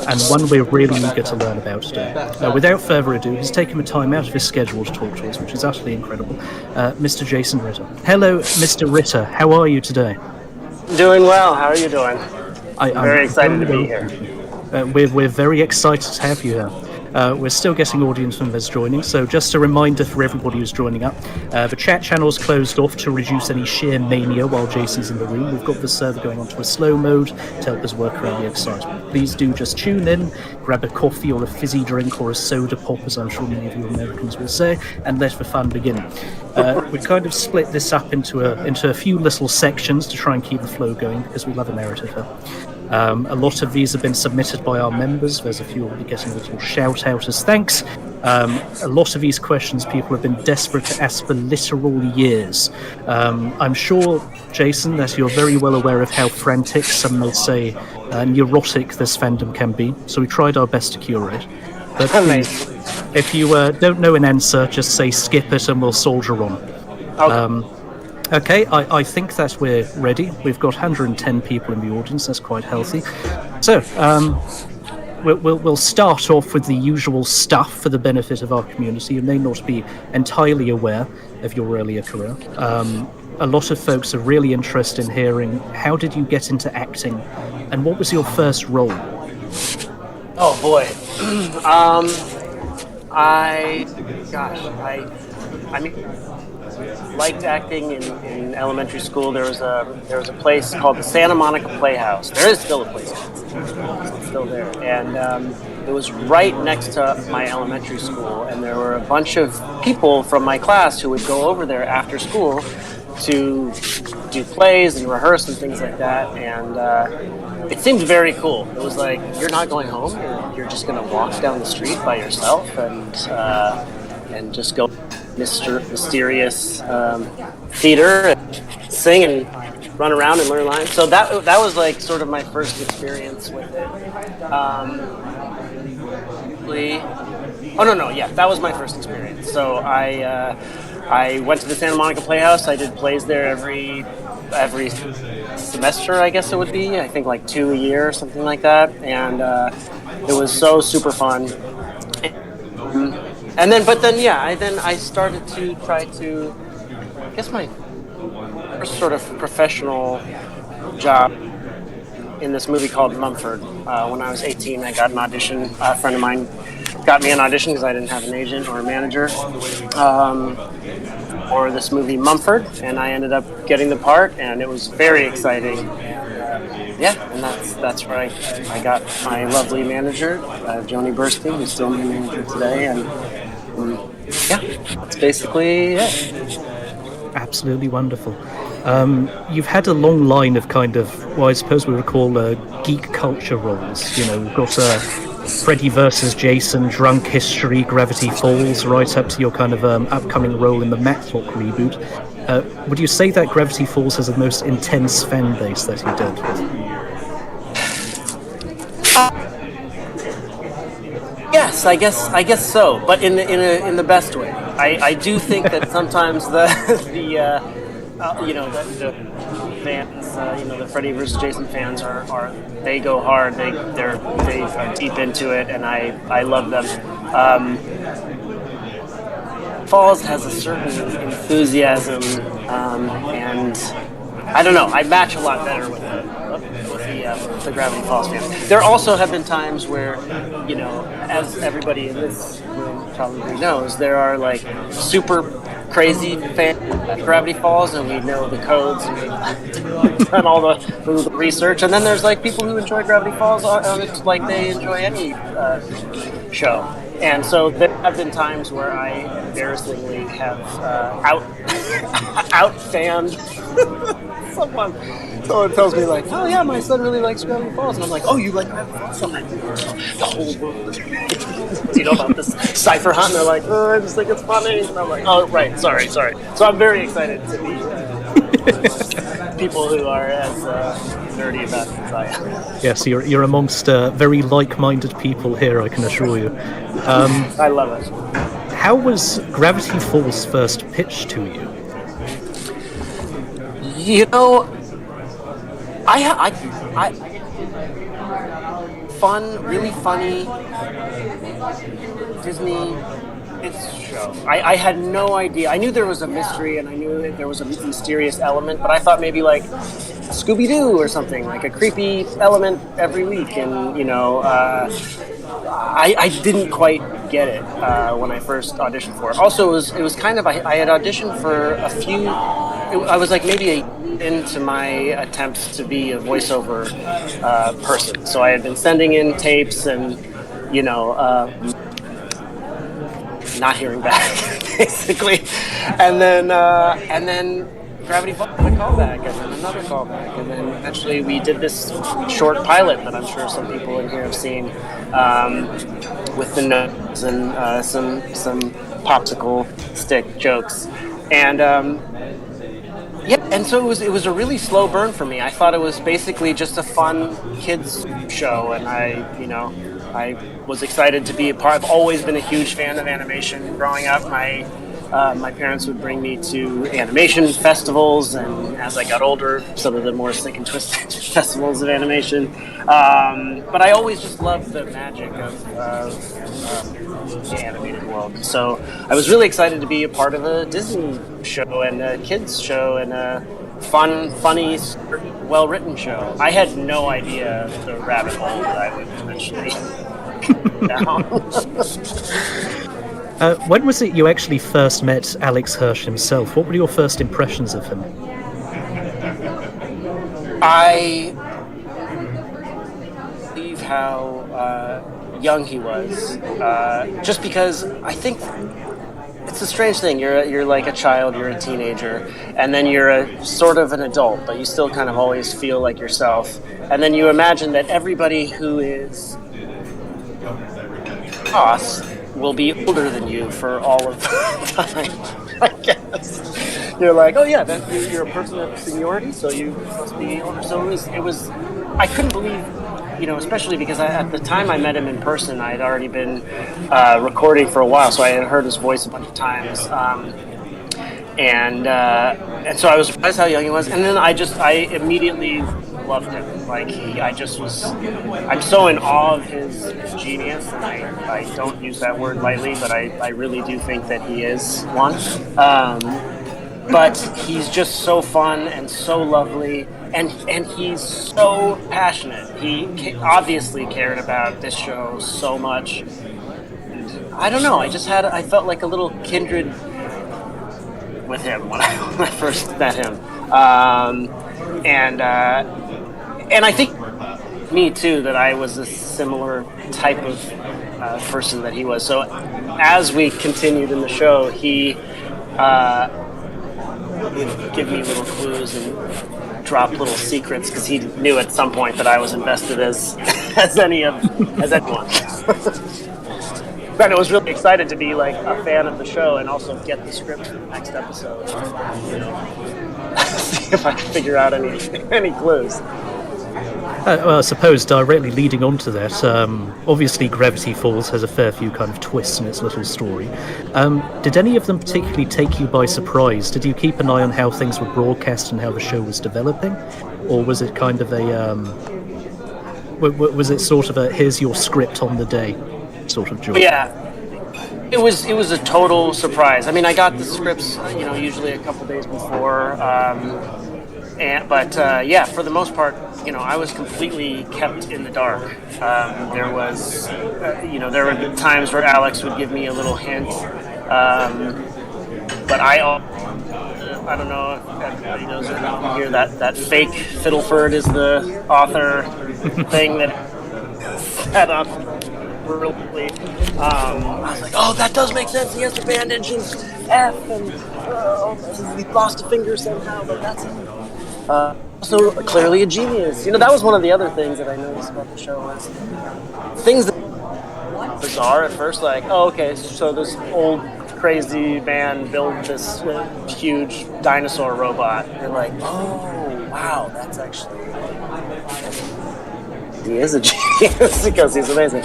and one we're really eager to learn about today. Without further ado, he's taken the time out of his schedule to talk to us, which is utterly incredible. Mr. Jason Ritter. Hello, Mr. Ritter. How are you today? Doing well. How are you doing? I'm very excited to be here. We're very excited to have you here. We're still getting audience members joining, so just a reminder for everybody who's joining up, the chat channel's closed off to reduce any sheer mania while JC's in the room. We've got the server going onto a slow mode to help us work around the excitement. Please do just tune in, grab a coffee or a fizzy drink or a soda pop, as I'm sure many of you Americans will say, and let the fun begin. We kind of split this up into a few little sections to try and keep the flow going, because we love a narrative here. A lot of these have been submitted by our members. There's a few already getting a little shout out as thanks. A lot of these questions people have been desperate to ask for literal years. I'm sure, Jason, that you're very well aware of how frantic, some may say neurotic, this fandom can be, so we tried our best to curate. But please, if you don't know an answer, just say skip it and we'll soldier on. Okay. Okay, I think that we're ready. We've got 110 people in the audience. That's quite healthy. So, we'll start off with the usual stuff for the benefit of our community. You may not be entirely aware of your earlier career. A lot of folks are really interested in hearing, how did you get into acting, and what was your first role? Oh boy. I liked acting in elementary school. There was a place called the Santa Monica Playhouse. There is still a place. It's still there, and it was right next to my elementary school. And there were a bunch of people from my class who would go over there after school to do plays and rehearse and things like that. And it seemed very cool. It was like, you're not going home. You're just going to walk down the street by yourself and just go mysterious theater and sing and run around and learn lines. So that was like sort of my first experience with it. That was my first experience. So I went to the Santa Monica Playhouse. I did plays there every semester, I guess it would be. I think like 2 a year or something like that. And it was so super fun. I started to try to, I guess my first sort of professional job in this movie called Mumford. When I was 18, I got an audition. A friend of mine got me an audition because I didn't have an agent or a manager for this movie Mumford, and I ended up getting the part, and it was very exciting. And that's where I got my lovely manager, Joni Burstein, who's still my manager today, and that's basically it. Absolutely wonderful. You've had a long line of kind of, well, I suppose we would call geek culture roles. You know, we've got Freddy versus Jason, Drunk History, Gravity Falls, right up to your kind of upcoming role in the Matlock reboot. Would you say that Gravity Falls has the most intense fan base that you dealt with? Yes, I guess so, but in the best way. I do think that sometimes the fans, the Freddy vs. Jason fans they go hard. They are deep into it, and I love them. Falls has a certain enthusiasm, and I don't know. I match a lot better with the Gravity Falls fans. There also have been times where, as everybody in this room probably knows, there are like super crazy fans of Gravity Falls, and we know the codes and we've done all the research. And then there's like people who enjoy Gravity Falls like they enjoy any show. And so there have been times where I embarrassingly have out-fanned someone. Someone tells me like, "Oh yeah, my son really likes Gravity Falls," and I'm like, "Oh, you like Gravity Falls?" I'm like, the whole world, about this cipher hunt. And they're like, "Oh, I just think it's funny," and I'm like, "Oh, right, sorry." So I'm very excited to meet people who are as nerdy about it as I am. Yes, you're amongst very like-minded people here, I can assure you. I love it. How was Gravity Falls first pitched to you? fun, really funny Disney kids show. I had no idea. I knew there was a mystery and I knew that there was a mysterious element, but I thought maybe like Scooby-Doo or something, like a creepy element every week. And, I didn't quite get it when I first auditioned for it. Also, it was kind of, I had auditioned for a few, I was like maybe into my attempts to be a voiceover person. So I had been sending in tapes and, not hearing back, basically. And then Gravity Falls had a callback, and then another callback, and then eventually we did this short pilot that I'm sure some people in here have seen, with the notes and some popsicle stick jokes, and and so it was a really slow burn for me. I thought it was basically just a fun kids show, and I was excited to be a part. I've always been a huge fan of animation. Growing up, my parents would bring me to animation festivals, and as I got older, some of the more sick and twisted festivals of animation. But I always just loved the magic of the animated world. So I was really excited to be a part of a Disney show and a kids show and a fun, funny, well-written show. I had no idea the rabbit hole that I would eventually down. When was it you actually first met Alex Hirsch himself? What were your first impressions of him? I believe how young he was, just because I think it's a strange thing. You're like a child, you're a teenager, and then you're a sort of an adult, but you still kind of always feel like yourself. And then you imagine that everybody who is us will be older than you for all of time, I guess. You're like, oh yeah, you're a person of seniority, so you must be older. So it was I couldn't believe, especially because at the time I met him in person, I had already been recording for a while, so I had heard his voice a bunch of times. And so I was surprised how young he was, and then I immediately loved him. Like I'm so in awe of his genius, and I don't use that word lightly, but I really do think that he is one. But he's just so fun and so lovely, and he's so passionate. He obviously cared about this show so much. I don't know, I felt like a little kindred with him when I first met him. And I think me too, that I was a similar type of person that he was. So as we continued in the show, he would give me little clues and drop little secrets, because he knew at some point that I was invested as anyone. But I was really excited to be like a fan of the show and also get the script for the next episode. See if I can figure out any clues. Well, I suppose directly leading on to that, obviously Gravity Falls has a fair few kind of twists in its little story. Did any of them particularly take you by surprise? Did you keep an eye on how things were broadcast and how the show was developing? Or was it kind of was it sort of a here's your script on the day sort of job? Yeah. It was a total surprise. I mean, I got the scripts, usually a couple days before, but for the most part, I was completely kept in the dark. There was, there were times where Alex would give me a little hint, but I don't know if everybody knows or not here that fake Fiddleford is the author thing that set up. Really, I was like, oh, that does make sense. He has the bandage and F, and he lost a finger somehow, but that's also clearly a genius. That was one of the other things that I noticed about the show was things that were bizarre at first, like, oh, okay, so this old crazy man built this huge dinosaur robot. You're like, oh, wow, that's actually... He is a genius because he's amazing.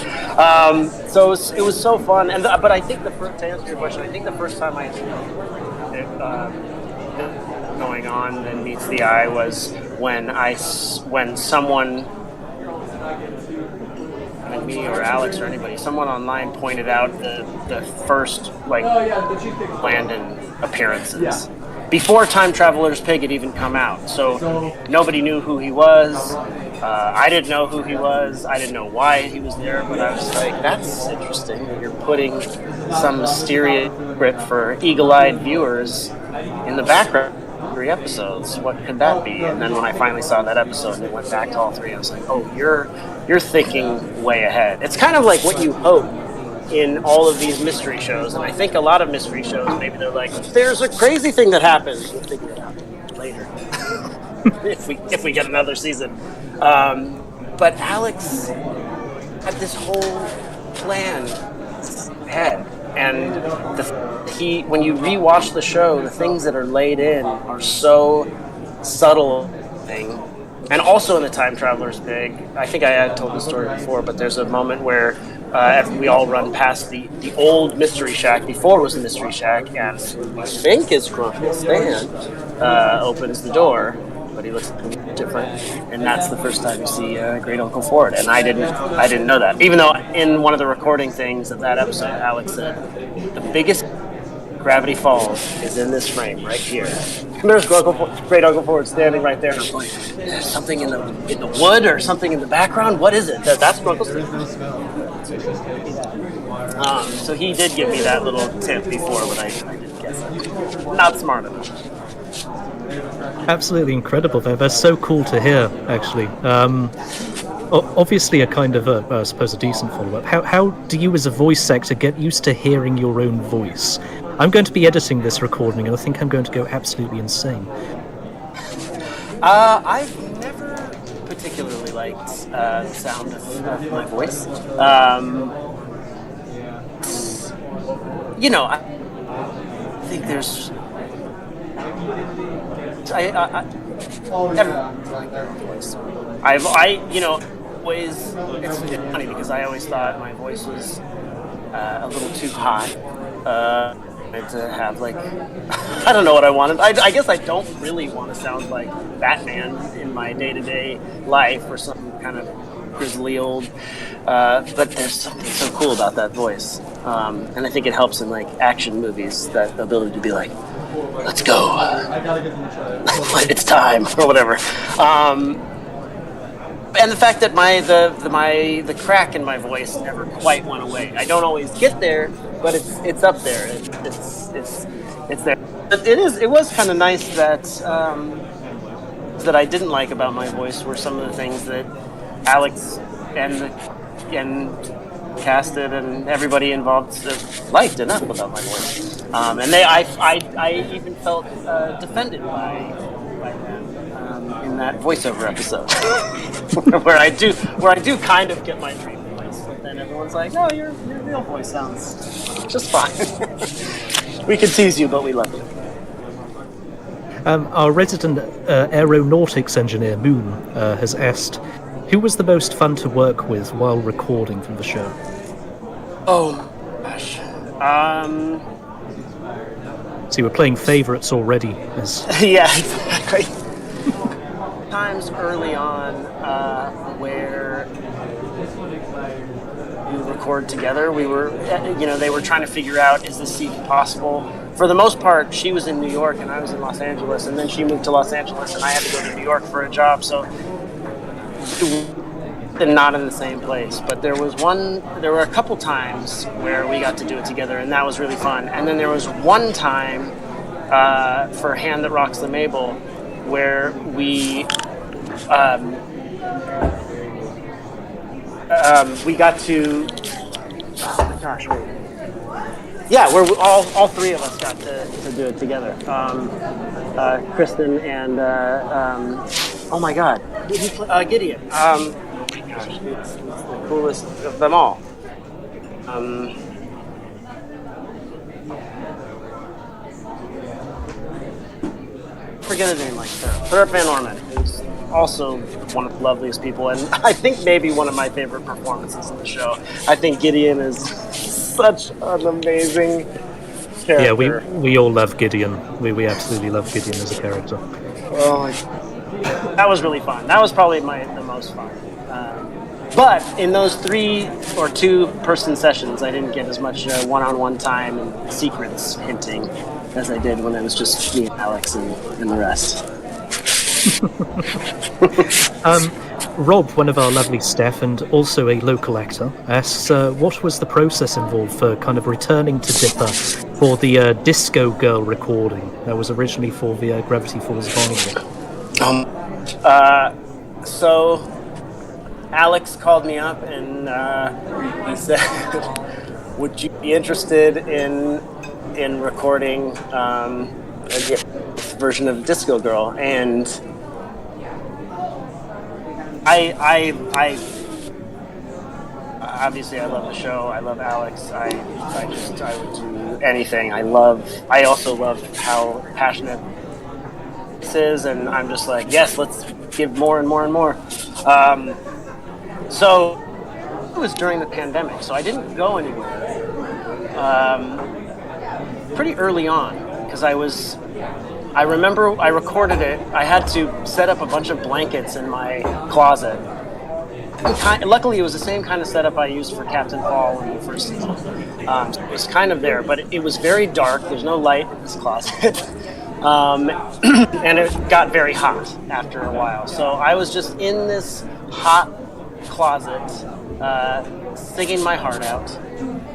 So it was so fun, but I think to answer your question, I think the first time I going on and meets the eye was when someone me or Alex or anybody, someone online pointed out the first like Landon appearances before Time Traveler's Pig had even come out. So nobody knew who he was. I didn't know who he was. I didn't know why he was there, but I was like, that's interesting. You're putting some mysterious script for eagle-eyed viewers in the background. 3 episodes. What could that be? And then when I finally saw that episode and it went back to all 3, I was like, oh, you're thinking way ahead. It's kind of like what you hope in all of these mystery shows, and I think a lot of mystery shows, maybe they're like, there's a crazy thing that happens. We'll figure it out later if we get another season. But Alex had this whole plan ahead, and when you rewatch the show, the things that are laid in are so subtle. And also in the Time Traveler's Pig, I think I had told the story before, but there's a moment where we all run past the old Mystery Shack before it was a Mystery Shack, and I think it's Grunkle Stan opens the door, but he looks different, and that's the first time you see Great Uncle Ford, and I didn't know that. Even though in one of the recording things of that episode, Alex said, the biggest Gravity Falls is in this frame right here. And there's Great Uncle Ford standing right there, and I'm like, is there something in the wood or something in the background? What is it? That's Grunkle Stan. So he did give me that little tip before, but I didn't guess it. Not smart enough. Absolutely incredible, though. They're so cool to hear, actually. Obviously, a kind of, I suppose, a decent follow-up. How do you, as a voice actor, get used to hearing your own voice? I'm going to be editing this recording, and I think I'm going to go absolutely insane. I've never particularly liked the sound of my voice. I think there's... Always, it's funny because I always thought my voice was a little too high. To have I don't know what I wanted. I guess I don't really want to sound like Batman in my day-to-day life or some kind of grizzly old. But there's something so cool about that voice, and I think it helps in action movies, that ability to be like, let's go, it's time, or whatever. And the fact that the crack in my voice never quite went away. I don't always get there, but it's up there. It's there. But it was kind of nice that I didn't like about my voice were some of the things that Alex and casted and everybody involved liked enough about my voice. And I even felt defended by them in that voiceover episode, where I do kind of get my dream voice, and everyone's like, "No, your real voice sounds just fine." We can tease you, but we love you. Our resident aeronautics engineer, Moon, has asked, who was the most fun to work with while recording from the show? Oh, gosh. See, we're playing favourites already. Yeah, exactly. Times early on where we record together, we were, they were trying to figure out, is this even possible? For the most part, she was in New York and I was in Los Angeles, and then she moved to Los Angeles and I had to go to New York for a job, so and not in the same place. But there were a couple times where we got to do it together, and that was really fun. And then there was one time for Hand That Rocks the Maayybe where we got to, oh my gosh, wait. Yeah, where all 3 of us got to do it together. Kristen and oh my God, Gideon. Oh my gosh, it's the coolest of them all. Forget a name like Philip Van Orman, who's also one of the loveliest people, and I think maybe one of my favorite performances in the show. I think Gideon is such an amazing character. Yeah, we all love Gideon. We absolutely love Gideon as a character. Oh, that was really fun. That was probably the most fun. But in those 3 or 2-person sessions, I didn't get as much one-on-one time and secrets hinting as I did when it was just me and Alex and the rest. Rob, one of our lovely staff and also a local actor, asks what was the process involved for kind of returning to Dipper for the Disco Girl recording that was originally for the Gravity Falls vinyl? So Alex called me up and he said, "Would you be interested in recording a version of Disco Girl?" And I obviously I love the show. I love Alex. I would do anything. I also love how passionate this is, and I'm just like, yes, let's give more and more and more. So it was during the pandemic, so I didn't go anywhere. Pretty early on, because I remember I recorded it. I had to set up a bunch of blankets in my closet. Luckily, it was the same kind of setup I used for Captain Fall in the first season. So it was kind of there, but it was very dark. There's no light in this closet. And it got very hot after a while. So I was just in this hot closet, singing my heart out.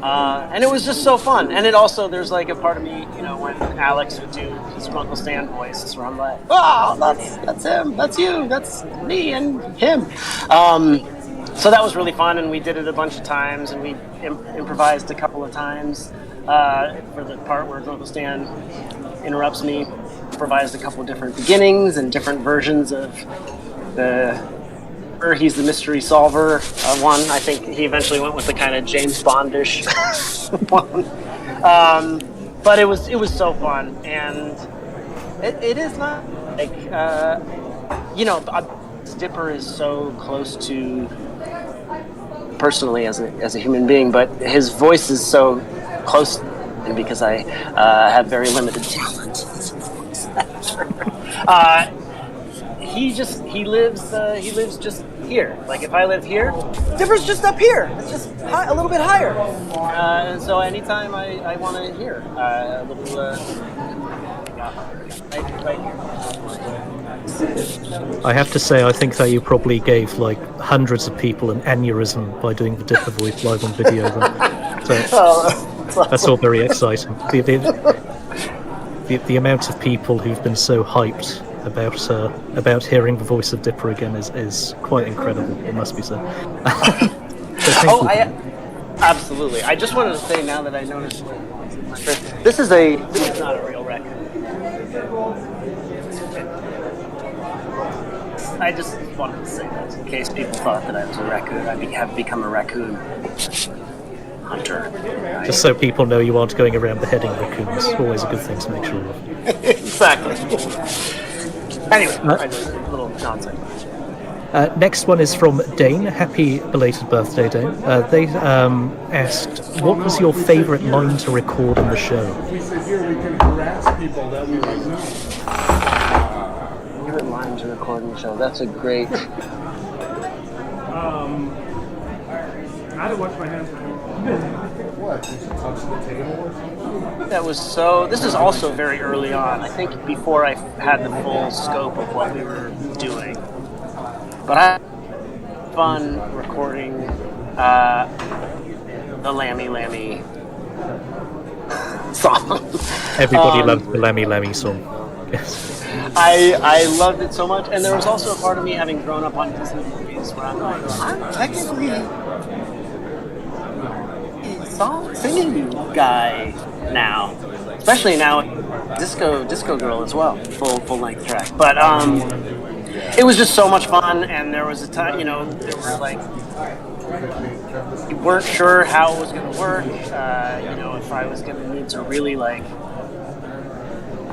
And it was just so fun. And it also, there's like a part of me, when Alex would do his Uncle Stan voice, where I'm like, oh, that's him, that's you, that's me and him. So that was really fun, and we did it a bunch of times, and we improvised a couple of times for the part where Uncle Stan interrupts me. Improvised a couple of different beginnings and different versions of he's the mystery solver one. I think he eventually went with the kind of James Bondish one. But it was so fun, and it is not like Dipper is so close to personally as a human being, but his voice is so close, and because I have very limited talent as a voice actor. He lives just here. Like if I live here, Dipper's just up here. It's just a little bit higher. And so anytime I want to hear a little right here. I have to say, I think that you probably gave like hundreds of people an aneurysm by doing the Dipper voice live on video. So that's all very exciting. The amount of people who've been so hyped about hearing the voice of Dipper again is quite incredible. It must be said. Absolutely. I just wanted to say now that I noticed this is not a real raccoon. I just wanted to say that in case people thought that I was a raccoon. I have become a raccoon hunter. Just so people know you aren't going around beheading raccoons. Always a good thing to make sure of. Exactly. Anyway, a little nonsense. Next one is from Dane. Happy belated birthday, Dane. They asked, what was your favourite line to record in the show? We said here we can harass people that we like. Favorite line to record in the show? That's a great... I had to wash my hands. What? Did you touch the table or something? That was so... This is also very early on. I think before I had the full scope of what we were doing. But I had fun recording the Lammy Lammy song. Everybody loved the Lammy Lammy song. Yes. I loved it so much, and there was also a part of me having grown up on Disney movies where I'm like, I'm technically a singing guy now, especially now, Disco Girl as well, full length track. But it was just so much fun, and there was a time, there were like, you weren't sure how it was going to work, if I was going to need to really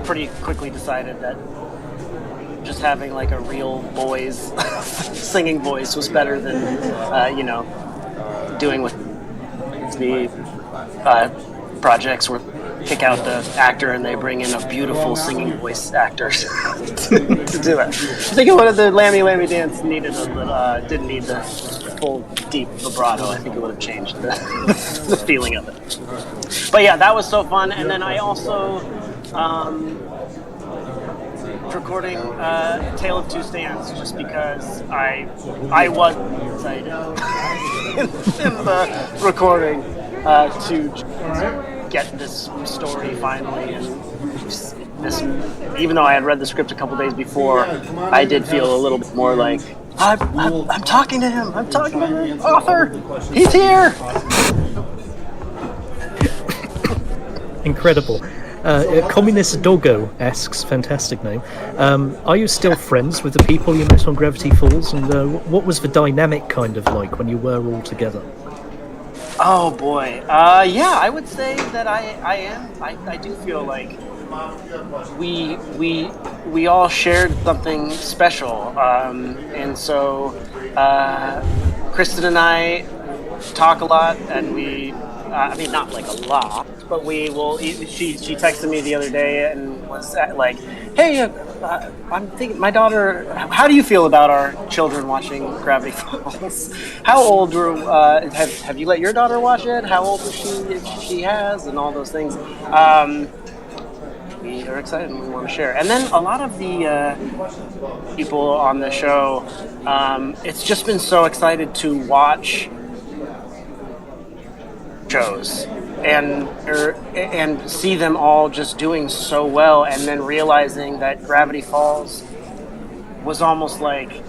pretty quickly decided that just having like a real boy's singing voice was better than, doing with the projects where kick out the actor and they bring in a beautiful singing voice actor to do it. I think one of the Lammy Lammy dance didn't need the full deep vibrato. I think it would have changed the feeling of it. But yeah, that was so fun. And then I also recording Tale of Two Stands, just because I was excited in the recording to get this story finally. And this, even though I had read the script a couple days before, I did feel a little bit more like, I'm talking to him. I'm talking to the author. He's here. Incredible. Communist Doggo asks, fantastic name. Are you still friends with the people you met on Gravity Falls? And what was the dynamic kind of like when you were all together? Oh boy. Yeah, I would say that I am. I do feel like we all shared something special. And so Kristen and I talk a lot, and I mean, not like a lot, but we will. She texted me the other day and was like, "Hey, I'm thinking my daughter. How do you feel about our children watching Gravity Falls? How old have you let your daughter watch it? How old is she if she has, and all those things." We are excited and we want to share. And then a lot of the people on the show, it's just been so excited to watch shows and see them all just doing so well, and then realizing that Gravity Falls was almost like, I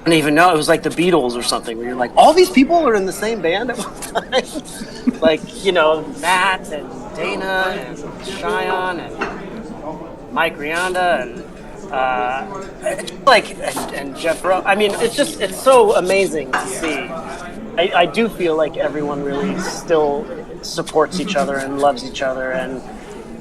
don't even know, it was like the Beatles or something, where you're like, all these people are in the same band at one time. Like, you know, Matt and Dana and Cheyenne and Mike Rianda and Jeff Rowe. I mean, it's so amazing to see. I do feel like everyone really still supports each other and loves each other, and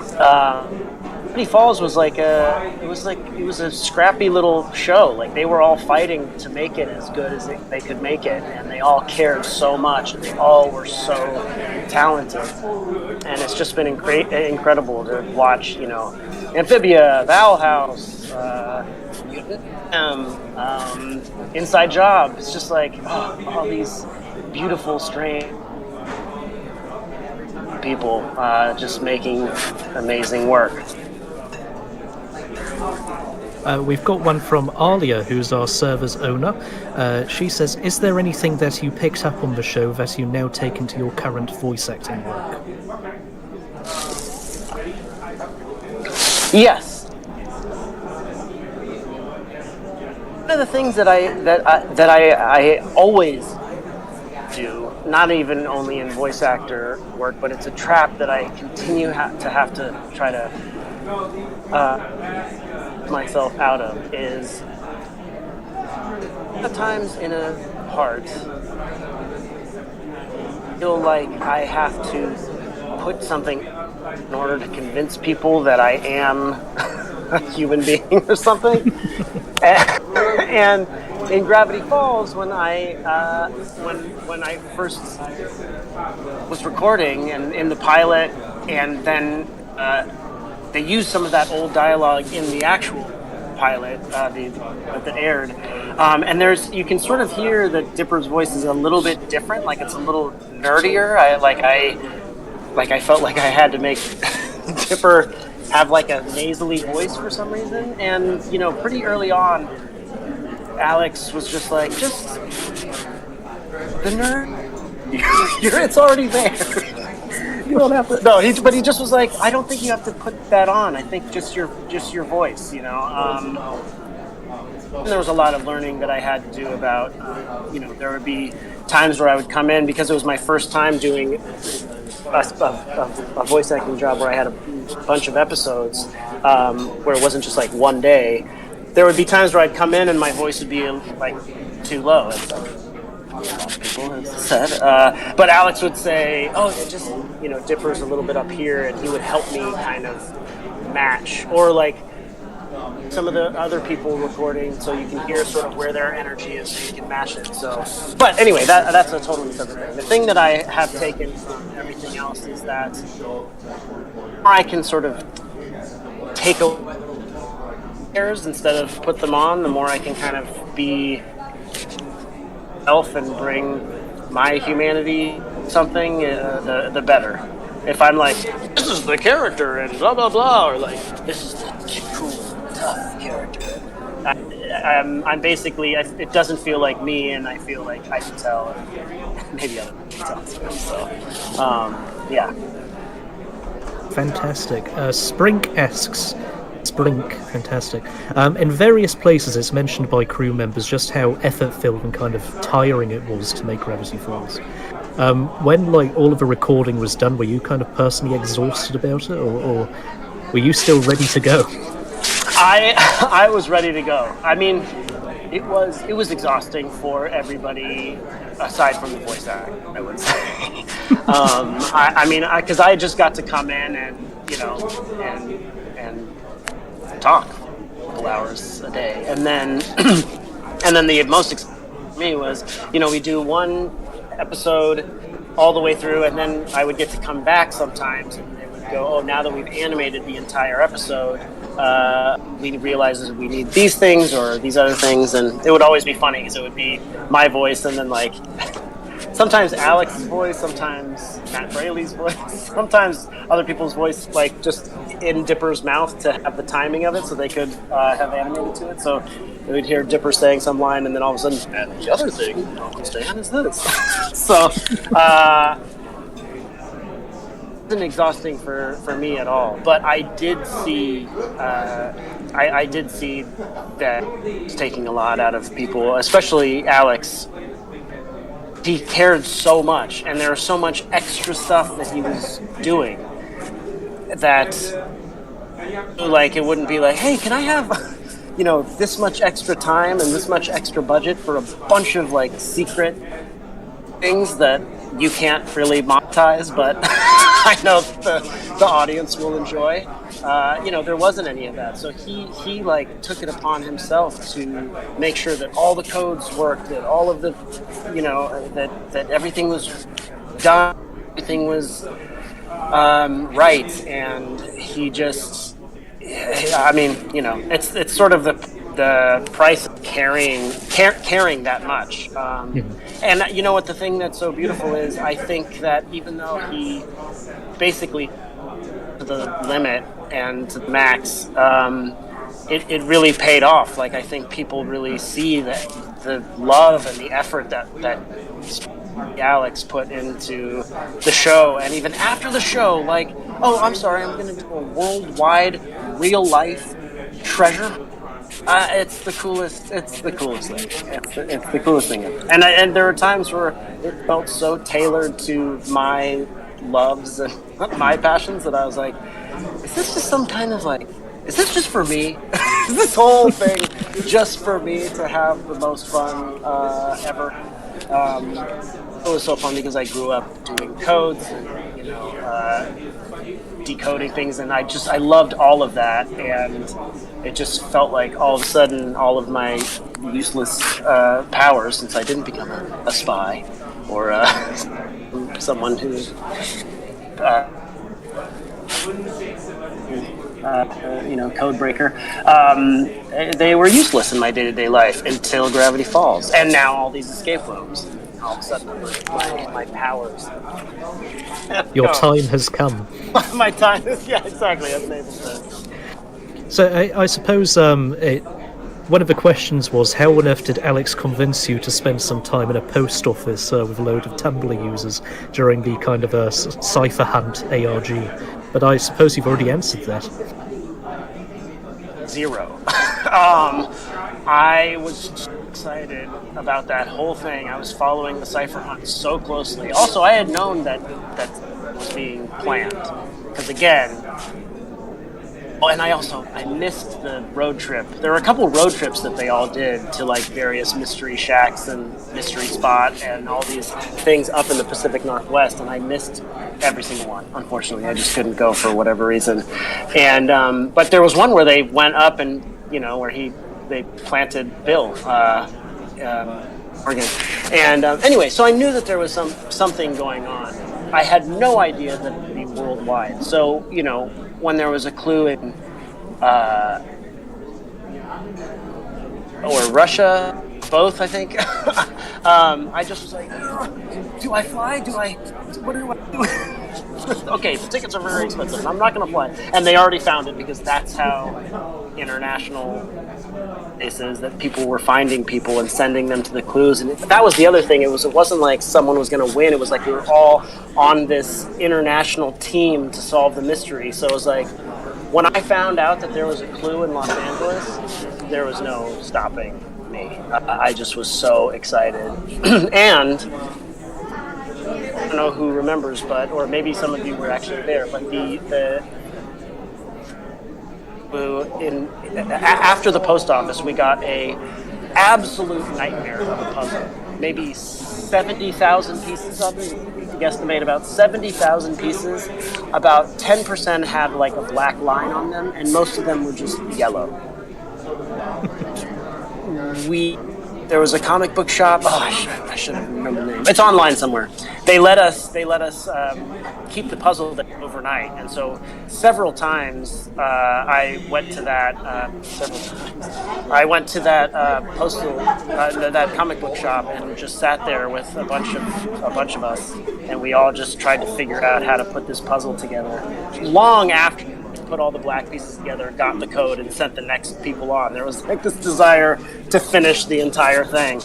Gravity Falls was it was a scrappy little show. Like, they were all fighting to make it as good as they could make it, and they all cared so much, and they all were so talented, and it's just been incredible to watch. You know, Amphibia, Vowel House, Inside Job. It's just like all these beautiful, strange people just making amazing work. We've got one from Alia, who's our server's owner. She says, is there anything that you picked up on the show that you now take into your current voice acting work? Yes. One of the things that I always do, not even only in voice actor work, but it's a trap that I continue to have to try to myself out of, is at times in a part feel like I have to put something in order to convince people that I am a human being or something. And in Gravity Falls, when I first was recording, and in the pilot, and then they used some of that old dialogue in the actual pilot that aired, and you can sort of hear that Dipper's voice is a little bit different, like it's a little nerdier. I felt like I had to make Dipper have like a nasally voice for some reason, and you know, pretty early on, Alex was just like, just the nerd. It's already there. You don't have to. No, but he just was like, I don't think you have to put that on. I think just your voice, you know. And there was a lot of learning that I had to do about, you know, there would be times where I would come in, because it was my first time doing a voice acting job where I had a bunch of episodes, where it wasn't just like one day. There would be times where I'd come in and my voice would be like too low. It's like, people have said, but Alex would say, "Oh, it just, you know, Dipper's a little bit up here," and he would help me kind of match, or like some of the other people recording, so you can hear sort of where their energy is, so you can match it. So, but anyway, that's a totally separate thing. The thing that I have taken from everything else is that I can sort of take instead of put them on, the more I can kind of be myself and bring my humanity something, the better. If I'm like, this is the character and blah blah blah, or like, this is the cool tough character, I'm basically, it doesn't feel like me, and I feel like I can tell, and maybe other people can tell too. So yeah. Fantastic. Sprink asks, Sprink, fantastic. In various places, it's mentioned by crew members just how effort-filled and kind of tiring it was to make Gravity Falls. When like all of the recording was done, were you kind of personally exhausted about it, or were you still ready to go? I was ready to go. I mean, it was exhausting for everybody aside from the voice acting, I would say. I mean, because I just got to come in and talk a couple hours a day, and then the most exciting for me was, we do one episode all the way through, and then I would get to come back sometimes, and they would go, oh, now that we've animated the entire episode, we realize that we need these things or these other things, and it would always be funny because it would be my voice and then like sometimes Alex's voice, sometimes Matt Braley's voice, sometimes other people's voice, like just in Dipper's mouth to have the timing of it so they could have animated to it. So we'd hear Dipper saying some line, and then all of a sudden, and the other thing, Uncle Stan, is this. So it wasn't exhausting for me at all. But I did see I did see that it's taking a lot out of people, especially Alex. He cared so much, and there was so much extra stuff that he was doing that, like, it wouldn't be like, hey, can I have, this much extra time and this much extra budget for a bunch of, like, secret things that you can't really monetize, but I know the audience will enjoy. There wasn't any of that. So he like took it upon himself to make sure that all the codes worked, that all of the, that everything was done, everything was right, and he just, it's sort of the price of caring that much. And you know what, the thing that's so beautiful is, I think that even though he basically to the limit and to the max, it really paid off. Like, I think people really see that the love and the effort that Alex put into the show, and even after the show, like, oh, I'm sorry, I'm going to do a worldwide, real life treasure. It's the coolest. It's the coolest thing. It's the coolest thing ever. And there are times where it felt so tailored to my loves and my passions that I was like, is this just some kind of like, is this just for me? Is this whole thing just for me to have the most fun ever? It was so fun because I grew up doing codes and decoding things, and I loved all of that, and it just felt like all of a sudden all of my useless powers, since I didn't become a spy or someone who code breaker, they were useless in my day-to-day life until Gravity Falls, and now all these escape rooms. All of a sudden, my powers. Your time has come. My time is, yeah, exactly. That's Nathan said. So I suppose one of the questions was, how on earth did Alex convince you to spend some time in a post office with a load of Tumblr users during the kind of a cipher hunt ARG? But I suppose you've already answered that. 0. I was so excited about that whole thing. I was following the cipher hunt so closely. Also, I had known that was being planned. Because again, and I missed the road trip. There were a couple road trips that they all did to like various mystery shacks and mystery spot and all these things up in the Pacific Northwest, and I missed every single one. Unfortunately, I just couldn't go for whatever reason. And but there was one where they went up and where they planted Bill, Oregon. And anyway, so I knew that there was something going on. I had no idea that it would be worldwide. So when there was a clue in or Russia, both, I think, I just was like, do I fly? What do I do? Okay, the tickets are very expensive. I'm not going to fly. And they already found it because that's how international places that people were finding people and sending them to the clues. And that was the other thing. It wasn't like someone was going to win. It was like we were all on this international team to solve the mystery. So it was like, when I found out that there was a clue in Los Angeles, there was no stopping me. I just was so excited. And I don't know who remembers, or maybe some of you were actually there, but after the post office, we got a absolute nightmare of a puzzle. Maybe 70,000 pieces of it. Guesstimate about 70,000 pieces. About 10% had like a black line on them, and most of them were just yellow. There was a comic book shop. Oh, I should have remembered the name. It's online somewhere. They let us keep the puzzle overnight, and so several times I went to that. I went to that that comic book shop and just sat there with a bunch of us, and we all just tried to figure out how to put this puzzle together. Long after put all the black pieces together, got the code, and sent the next people on. There was like this desire to finish the entire thing.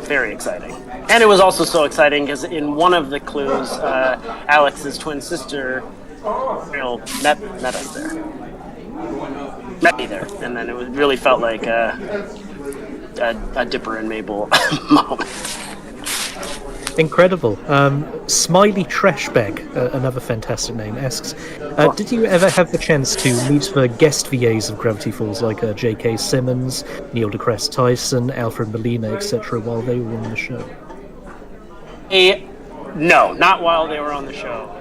Very exciting. And it was also so exciting because in one of the clues, Alex's twin sister met us there. Met me there. And then it really felt like a Dipper and Mabel moment. Incredible. Smiley Trashbag, another fantastic name, asks, did you ever have the chance to meet the guest VAs of Gravity Falls, like J.K. Simmons, Neil deGrasse Tyson, Alfred Molina, etc., while they were on the show? No, not while they were on the show.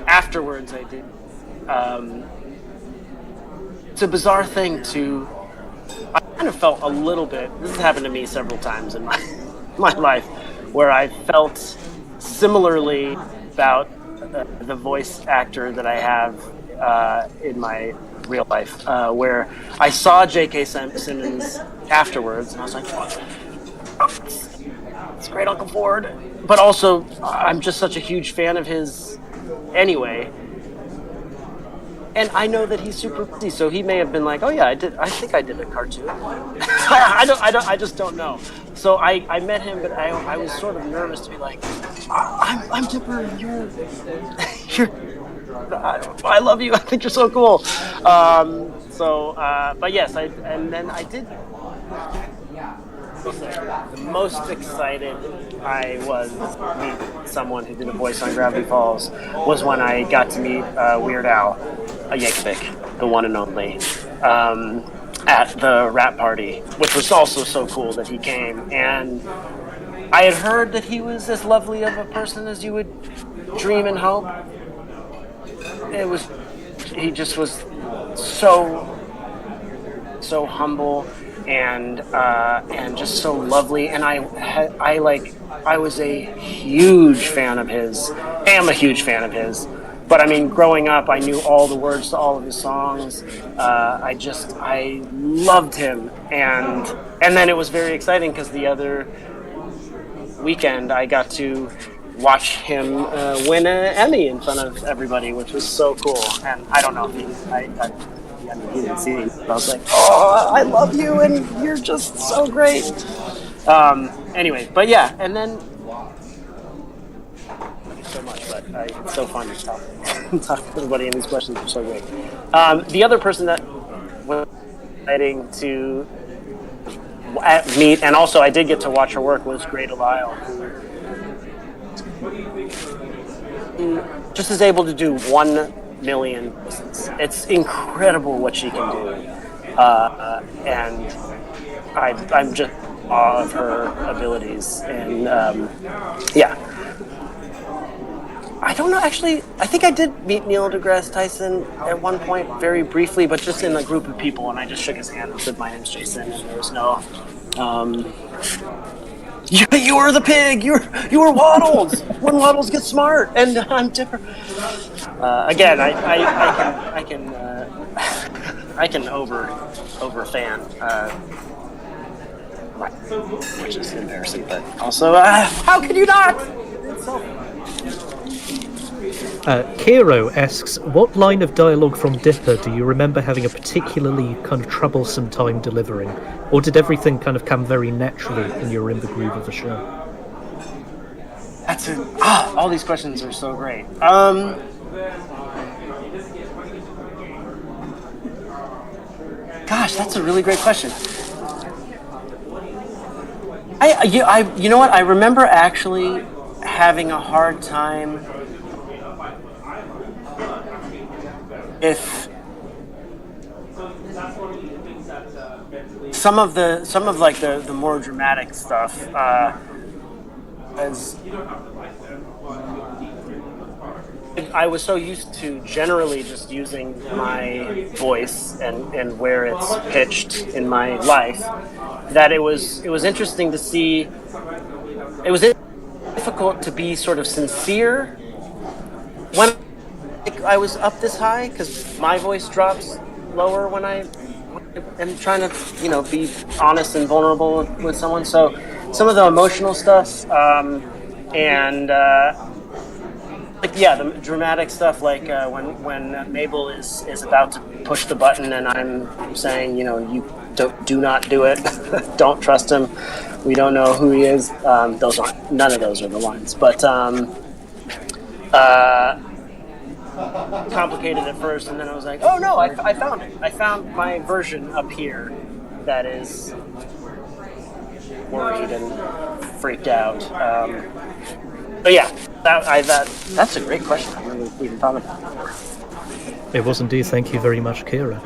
Afterwards, I did. It's a bizarre thing I kind of felt a little bit, this has happened to me several times in my life, where I felt similarly about the voice actor that I have in my real life, where I saw J.K. Simmons afterwards, and I was like, oh, it's great, Uncle Ford. But also, I'm just such a huge fan of his anyway. And I know that he's super busy, so he may have been like, "Oh yeah, I think I did a cartoon." I just don't know. So I met him, but I was sort of nervous to be like, "I'm Dipper, I love you. I think you're so cool." But yes, I did. The most excited I was to meet someone who did a voice on Gravity Falls was when I got to meet Weird Al Yankovic, the one and only, at the rap party, which was also so cool that he came. And I had heard that he was as lovely of a person as you would dream and hope. He just was so humble and just so lovely, and I was a huge fan of his. Am a huge fan of his. But I mean, growing up, I knew all the words to all of his songs. I loved him, and then it was very exciting because the other weekend I got to watch him win an Emmy in front of everybody, which was so cool. And I don't know if he didn't see it. I was like, oh, I love you, and you're just so great. Anyway, but yeah, and then so much, but it's so fun to talk to everybody, and these questions are so great. The other person that was exciting to meet, and also I did get to watch her work, was Greta Lyle, who just is able to do 1 million voices. It's incredible what she can do, and I'm just in awe of her abilities. And yeah, I don't know, actually, I think I did meet Neil deGrasse Tyson at one point very briefly, but just in a group of people, and I just shook his hand and said, "My name's Jason," and there was no you were the pig. You were Waddles. When Waddles get smart, and I'm Dipper. Again, I can over fan, which is embarrassing, but also how can you not? It's so Kiro asks, what line of dialogue from Dipper do you remember having a particularly kind of troublesome time delivering? Or did everything kind of come very naturally and you're in the groove of the show? All these questions are so great. Gosh, that's a really great question. You know what? I remember actually having a hard time if some of the more dramatic stuff as I was so used to generally just using my voice and where it's pitched in my life that it was interesting to see. It was difficult to be sort of sincere when I was up this high because my voice drops lower when I am trying to, be honest and vulnerable with someone. So some of the emotional stuff the dramatic stuff, like when Mabel is about to push the button and I'm saying, you do not do it, don't trust him, we don't know who he is. None of those are the lines, but complicated at first, and then I was like, oh no, I found it. I found my version up here that is worried and freaked out. But yeah, that's a great question. I never even thought about that before. It was indeed. Thank you very much, Kira.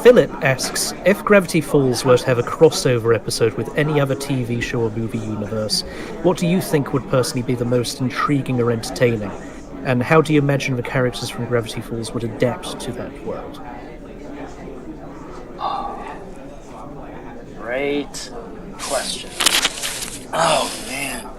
Philip asks, if Gravity Falls were to have a crossover episode with any other TV show or movie universe, what do you think would personally be the most intriguing or entertaining? And how do you imagine the characters from Gravity Falls would adapt to that world? Great question. Oh, man.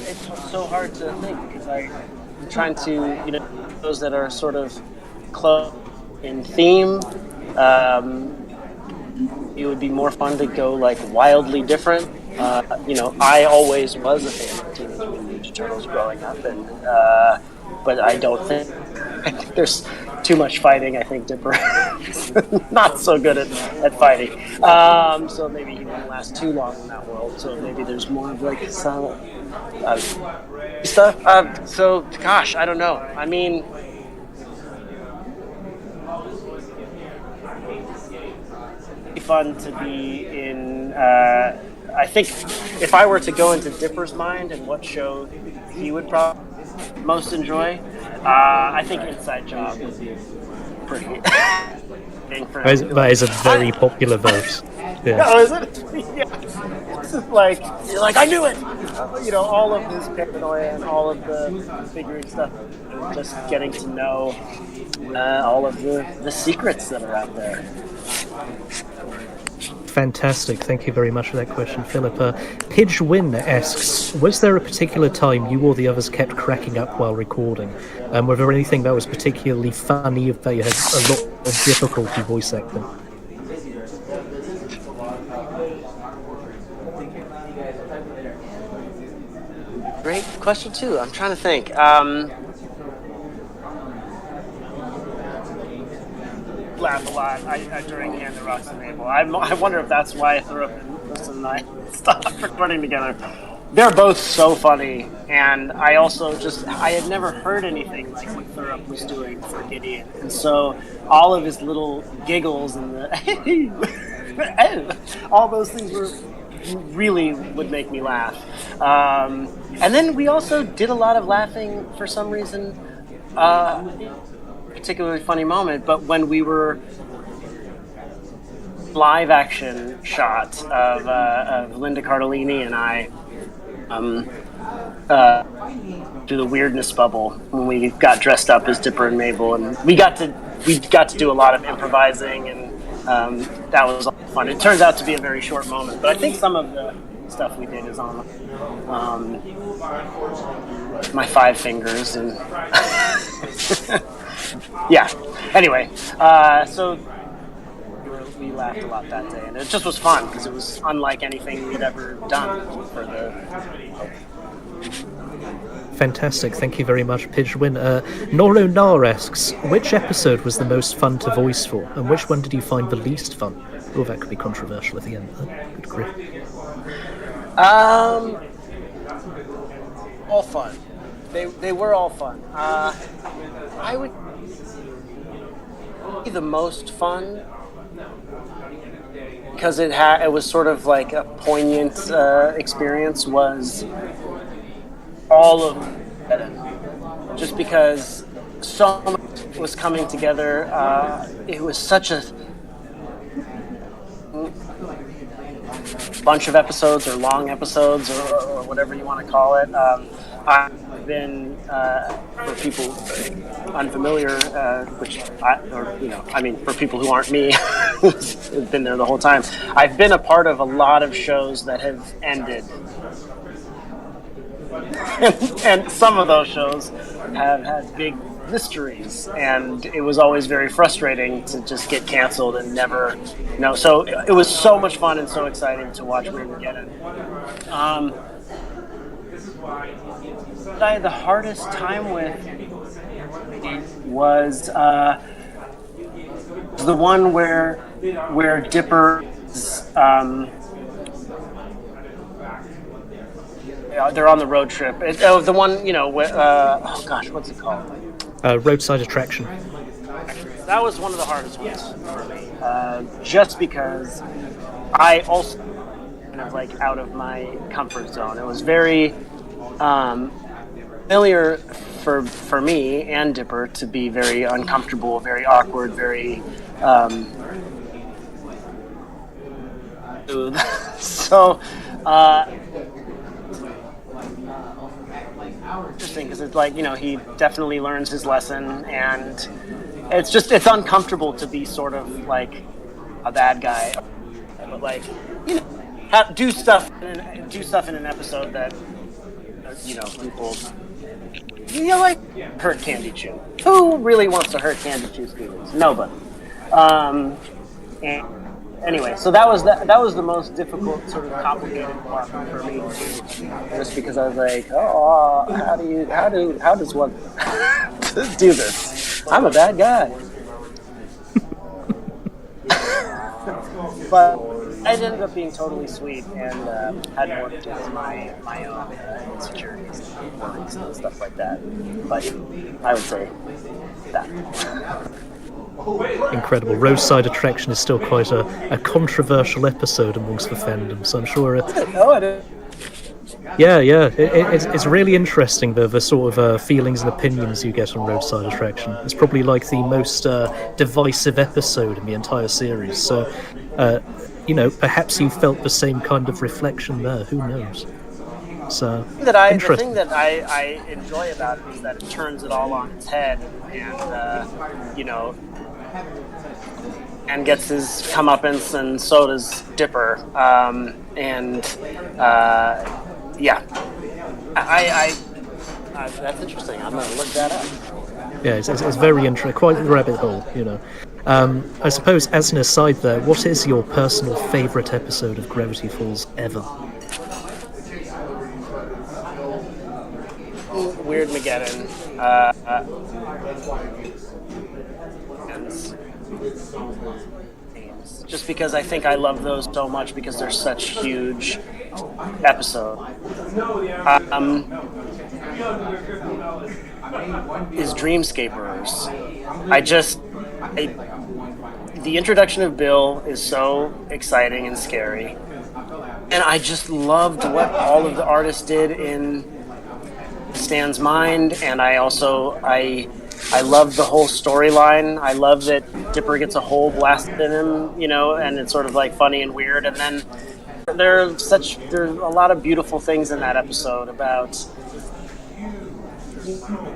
It's so hard to think because I'm trying to, those that are sort of close in theme. It would be more fun to go like wildly different. I always was a fan of Teenage Mutant Ninja Turtles growing up, and but I think there's too much fighting. I think Dipper is not so good at fighting. So maybe he won't last too long in that world. So maybe there's more of like some stuff. So gosh, I don't know. I mean, fun to be in. I think if I were to go into Dipper's mind and what show he would probably most enjoy, I think Inside Job would be pretty. That is a very popular vote. Yeah. Oh, is it? Yeah. It's just like you're like, I knew it. All of this paranoia and all of the figuring stuff, and just getting to know all of the secrets that are out there. Fantastic. Thank you very much for that question, Philip. Pidge Wynn asks, was there a particular time you or the others kept cracking up while recording? Was there anything that was particularly funny if they had a lot of difficulty voice acting? Great question, too. I'm trying to think. Laugh a lot during Hand the Rocks and Mabel. I wonder if that's why I threw up and Kristen and I stopped recording together. They're both so funny, and I had never heard anything like what Thurup was doing for Gideon, and so all of his little giggles and all those things really would make me laugh. And then we also did a lot of laughing for some reason. Particularly funny moment, but when we were live action shot of Linda Cardellini and I through the weirdness bubble when we got dressed up as Dipper and Mabel, and we got to do a lot of improvising, and that was fun. It turns out to be a very short moment, but I think some of stuff we did is on my 5 fingers and yeah. Anyway, so we laughed a lot that day, and it just was fun because it was unlike anything we'd ever done for the. Fantastic, thank you very much, Pidgewin. Noro Nar asks, which episode was the most fun to voice for, and which one did you find the least fun? Oh, that could be controversial at the end. Good grief. All fun. They were all fun. I would be the most fun because it was sort of like a poignant experience. Was all of it, just because so much was coming together. It was such a bunch of episodes or long episodes or whatever you want to call it. I've been, for people unfamiliar, for people who aren't me, who've been there the whole time, I've been a part of a lot of shows that have ended. And some of those shows have had big mysteries, and it was always very frustrating to just get canceled and never, so it was so much fun and so exciting to watch Armageddon. What I had the hardest time with was the one where Dipper is, they're on the road trip. The one, what's it called? Roadside Attraction. That was one of the hardest ones for me, just because I also kind of like out of my comfort zone. It was very familiar for me and Dipper to be very uncomfortable, very awkward, very so. Interesting because it's like he definitely learns his lesson, and it's uncomfortable to be sort of like a bad guy, but like do stuff in an episode that people like hurt Candy Chew. Who really wants to hurt Candy Chew students? Nobody. And anyway, so that was the most difficult, sort of complicated part for me, just because I was like, how does one do this? I'm a bad guy. But it ended up being totally sweet, and had worked with my own insecurities and worries and stuff like that. But I would say that. Incredible. Roadside Attraction is still quite a controversial episode amongst the fandom, so I'm sure... It is. Yeah. It's really interesting, the sort of feelings and opinions you get on Roadside Attraction. It's probably like the most divisive episode in the entire series, so, perhaps you felt the same kind of reflection there, who knows? So, the thing that I enjoy about it is that it turns it all on its head, and gets his comeuppance, and so does Dipper. That's interesting. I'm going to look that up. Yeah, it's very interesting, quite the rabbit hole, I suppose, as an aside there, what is your personal favourite episode of Gravity Falls ever? Weird Mageddon. Just because I think I love those so much because they're such huge episodes. Is Dreamscapers. The introduction of Bill is so exciting and scary. And I just loved what all of the artists did in Stan's mind, and I love the whole storyline. I love that Dipper gets a hole blasted in him, and it's sort of like funny and weird. And then there's a lot of beautiful things in that episode about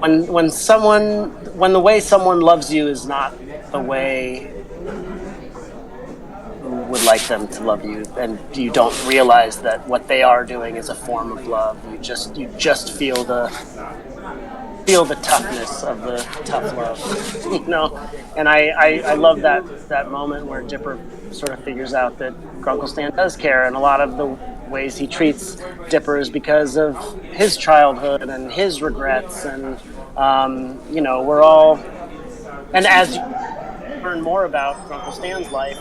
when the way someone loves you is not the way would like them to love you, and you don't realize that what they are doing is a form of love. You just feel the toughness of the tough love, you know. And I love that moment where Dipper sort of figures out that Grunkle Stan does care, and a lot of the ways he treats Dipper is because of his childhood and his regrets, and you know, we're all, and as you learn more about Grunkle Stan's life,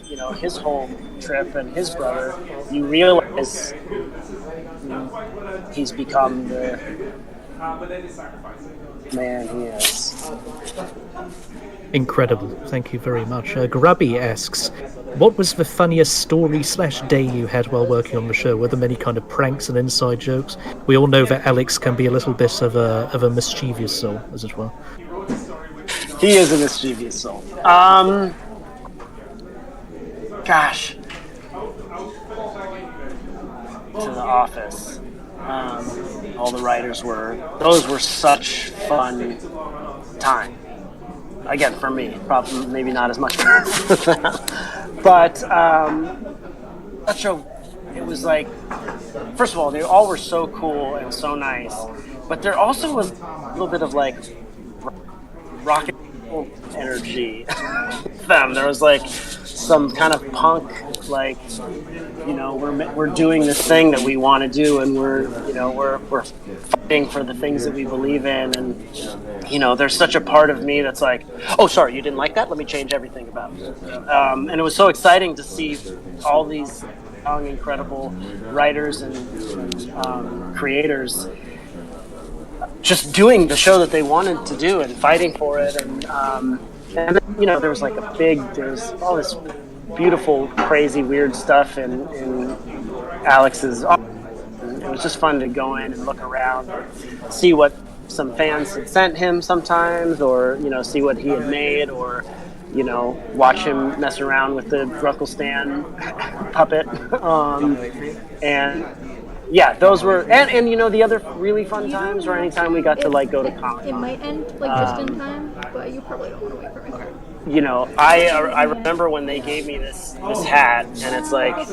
you know, his whole trip and his brother, you realize he's become the man he is. Incredible. Thank you very much. Grubby asks, what was the funniest story/day you had while working on the show? Were there many kind of pranks and inside jokes? We all know that Alex can be a little bit of a mischievous soul, as it were. He is a mischievous soul. Gosh. To the office. All the writers those were such fun time. Again, for me, probably maybe not as much for them. But it was like, first of all, they all were so cool and so nice, but there also was a little bit of like rocket energy with them. There was like some kind of punk, like, you know, we're doing this thing that we want to do, and we're fighting for the things that we believe in, and you know, there's such a part of me that's like, oh, sorry, you didn't like that? Let me change everything about it. And it was so exciting to see all these young, incredible writers and creators just doing the show that they wanted to do and fighting for it, and then, you know, there was all this beautiful, crazy, weird stuff in Alex's office. It was just fun to go in and look around and see what some fans had sent him sometimes, or, you know, see what he had made, or, you know, watch him mess around with the Grunkle Stan puppet. And yeah, those were, and you know, the other really fun times were anytime we got to like go to Comic-Con. It might end like just in time, but you probably don't want to wait for me. You know, I remember when they gave me this hat, and it's like,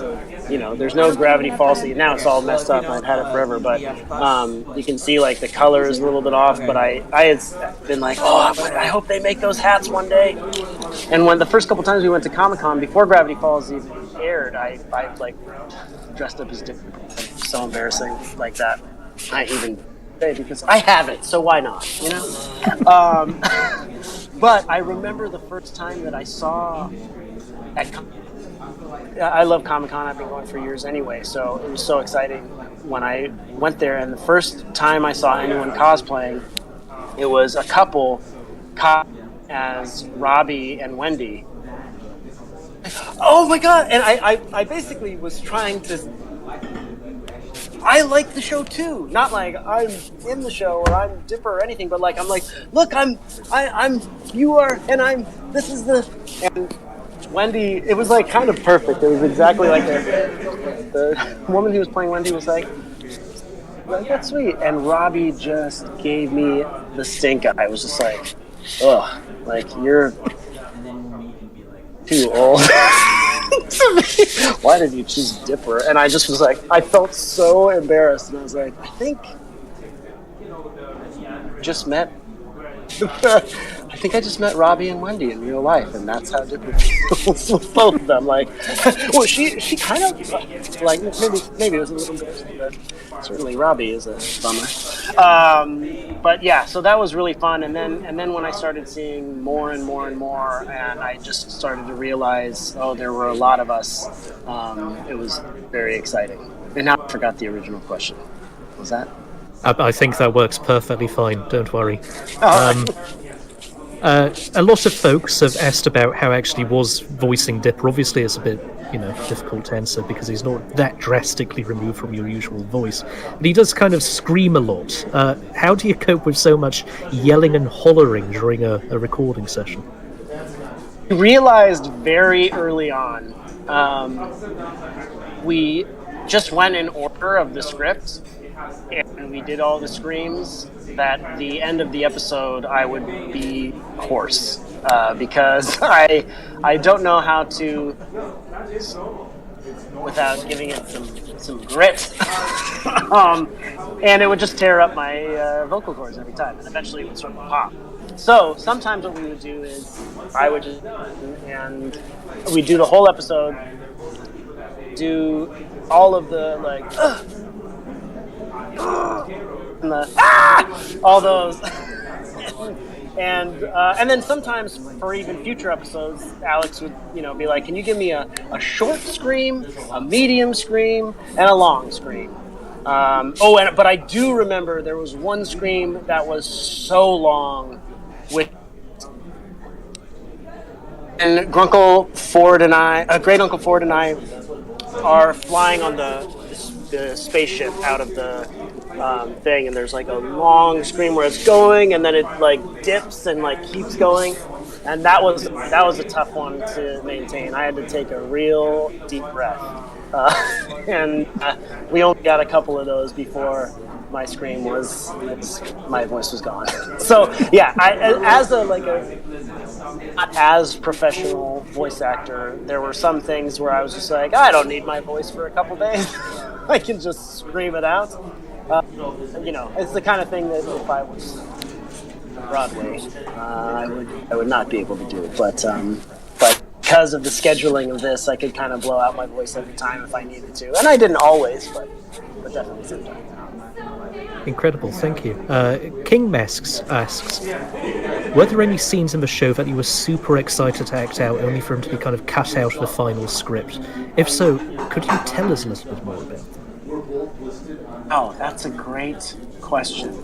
you know, there's no gravity falls. Now it's all messed up, and I've had it forever, but you can see like the color is a little bit off, but I had been like, oh, I hope they make those hats one day. And when the first couple times we went to Comic-Con, before Gravity Falls even aired, I like dressed up as Dick. So embarrassing like that. I even say, because I have it, so why not, you know? But I remember the first time that I saw I love Comic-Con. I've been going for years anyway, so it was so exciting when I went there, and the first time I saw anyone cosplaying, it was a couple as Robbie and Wendy. Oh my god! And I basically was trying to, I like the show too. Not like I'm in the show or I'm Dipper or anything, but like I'm like, look, I'm you are, and this is the, and Wendy, it was like kind of perfect. It was exactly like the woman who was playing Wendy was like, that's sweet. And Robbie just gave me the stink eye. I was just like, ugh, like, you're too old. Why did you choose Dipper? And I just was like, I felt so embarrassed, and I was like, I think I just met Robbie and Wendy in real life, and that's how Dipper feels with both of them. Like, well, she kind of like, maybe it was a little embarrassing, but certainly Robbie is a bummer. But yeah, so that was really fun. And then when I started seeing more and more and more, and I just started to realize, oh, there were a lot of us. It was very exciting. And now I forgot the original question. What was that? I think that works perfectly fine. Don't worry. Oh. A lot of folks have asked about how actually was voicing Dipper. Obviously, it's a bit, difficult to answer because he's not that drastically removed from your usual voice. But he does kind of scream a lot. How do you cope with so much yelling and hollering during a recording session? We realized very early on, we just went in order of the script, and we did all the screams. That the end of the episode I would be hoarse because I don't know how to without giving it some grit. And it would just tear up my vocal cords every time, and eventually it would sort of pop. So sometimes what we would do is I would just, and we'd do the whole episode, do all of the like, and the, all those. And then sometimes for even future episodes, Alex would, be like, "Can you give me a short scream, a medium scream, and a long scream?" But I do remember there was one scream that was so long, and Great Uncle Ford and I are flying on the spaceship out of the thing, and there's like a long scream where it's going, and then it like dips and like keeps going, and that was a tough one to maintain. I had to take a real deep breath, and we only got a couple of those before my my voice was gone. So yeah, not as professional voice actor, there were some things where I was just like, I don't need my voice for a couple days. I can just scream it out. It's the kind of thing that if I was Broadway, I would not be able to do. But because of the scheduling of this, I could kind of blow out my voice every time if I needed to, and I didn't always, but definitely sometimes. Incredible, thank you. King Masks asks, were there any scenes in the show that you were super excited to act out, only for them to be kind of cut out of the final script? If so, could you tell us a little bit more about them? Oh, that's a great question.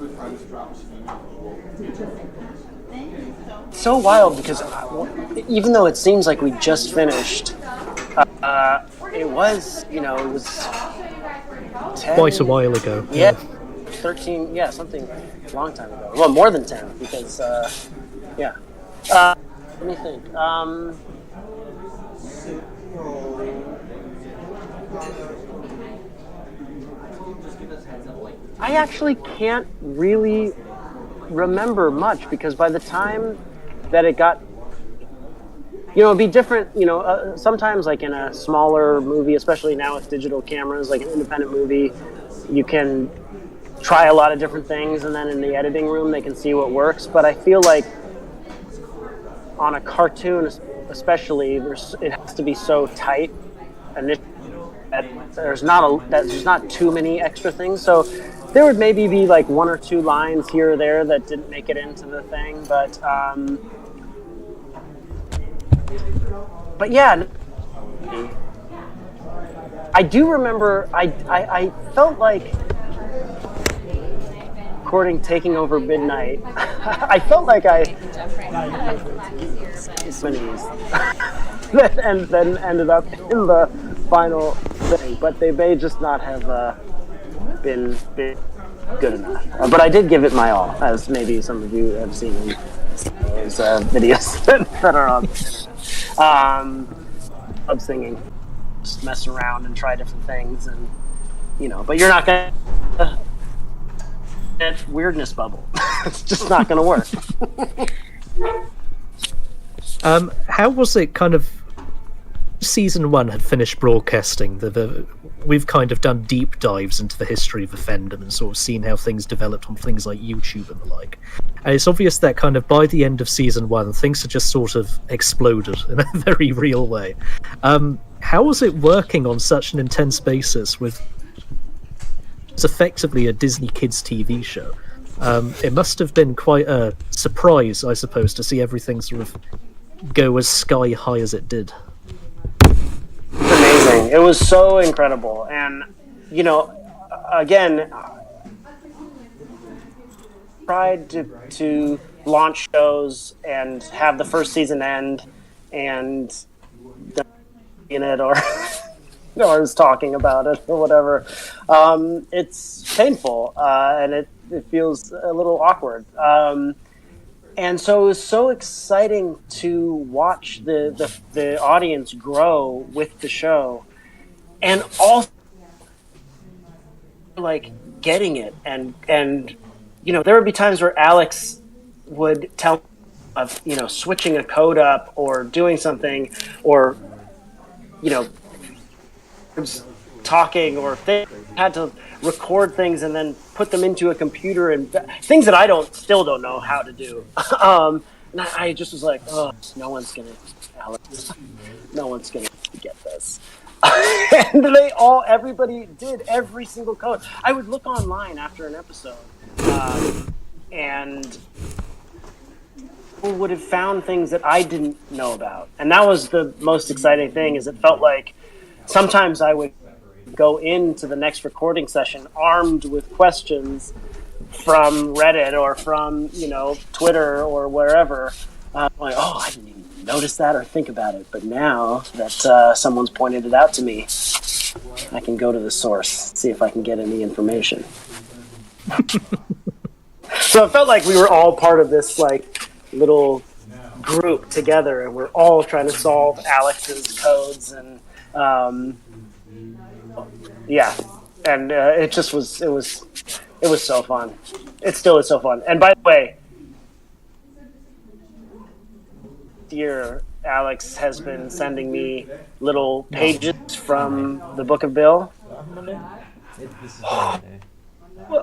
It's so wild because even though it seems like we just finished, it was 10, quite a while ago. Yeah, 13, something a long time ago. Well, more than 10 because, let me think. I actually can't really remember much because by the time that it got, it'd be different, sometimes like in a smaller movie, especially now with digital cameras, like an independent movie, you can try a lot of different things and then in the editing room they can see what works. But I feel like on a cartoon especially, it has to be so tight and there's not too many extra things. So there would maybe be like one or two lines here or there that didn't make it into the thing, but yeah, I do remember I felt like recording Taking Over Midnight. I felt like and then ended up in the final thing, but they may just not have been good enough. But I did give it my all, as maybe some of you have seen in those videos that are on. Of singing, just mess around and try different things, and but you're not gonna that weirdness bubble. It's just not gonna work. How was it kind of season 1 had finished broadcasting? We've kind of done deep dives into the history of the fandom and sort of seen how things developed on things like YouTube and the like. And it's obvious that kind of by the end of season 1, things had just sort of exploded in a very real way. How was it working on such an intense basis with it's effectively a Disney Kids TV show? It must have been quite a surprise, I suppose, to see everything sort of go as sky high as it did. Amazing. It was so incredible. And, again, tried to launch shows and have the first season end and in it or I was talking about it or whatever. It's painful and it feels a little awkward. And so it was so exciting to watch the audience grow with the show, and also like getting it. And there would be times where Alex would tell of switching a code up or doing something, or talking or had to record things and then put them into a computer and things that I still don't know how to do. And I just was like, oh, no one's gonna get this. And everybody did every single code. I would look online after an episode, and people would have found things that I didn't know about. And that was the most exciting thing, is it felt like sometimes I would go into the next recording session armed with questions from Reddit or from, Twitter or wherever. Like, oh, I didn't even notice that or think about it. But now that someone's pointed it out to me, I can go to the source, see if I can get any information. So it felt like we were all part of this little group together, and we're all trying to solve Alex's codes, and and it was so fun. It still is so fun. And by the way, year Alex has been sending me little pages from the Book of Bill.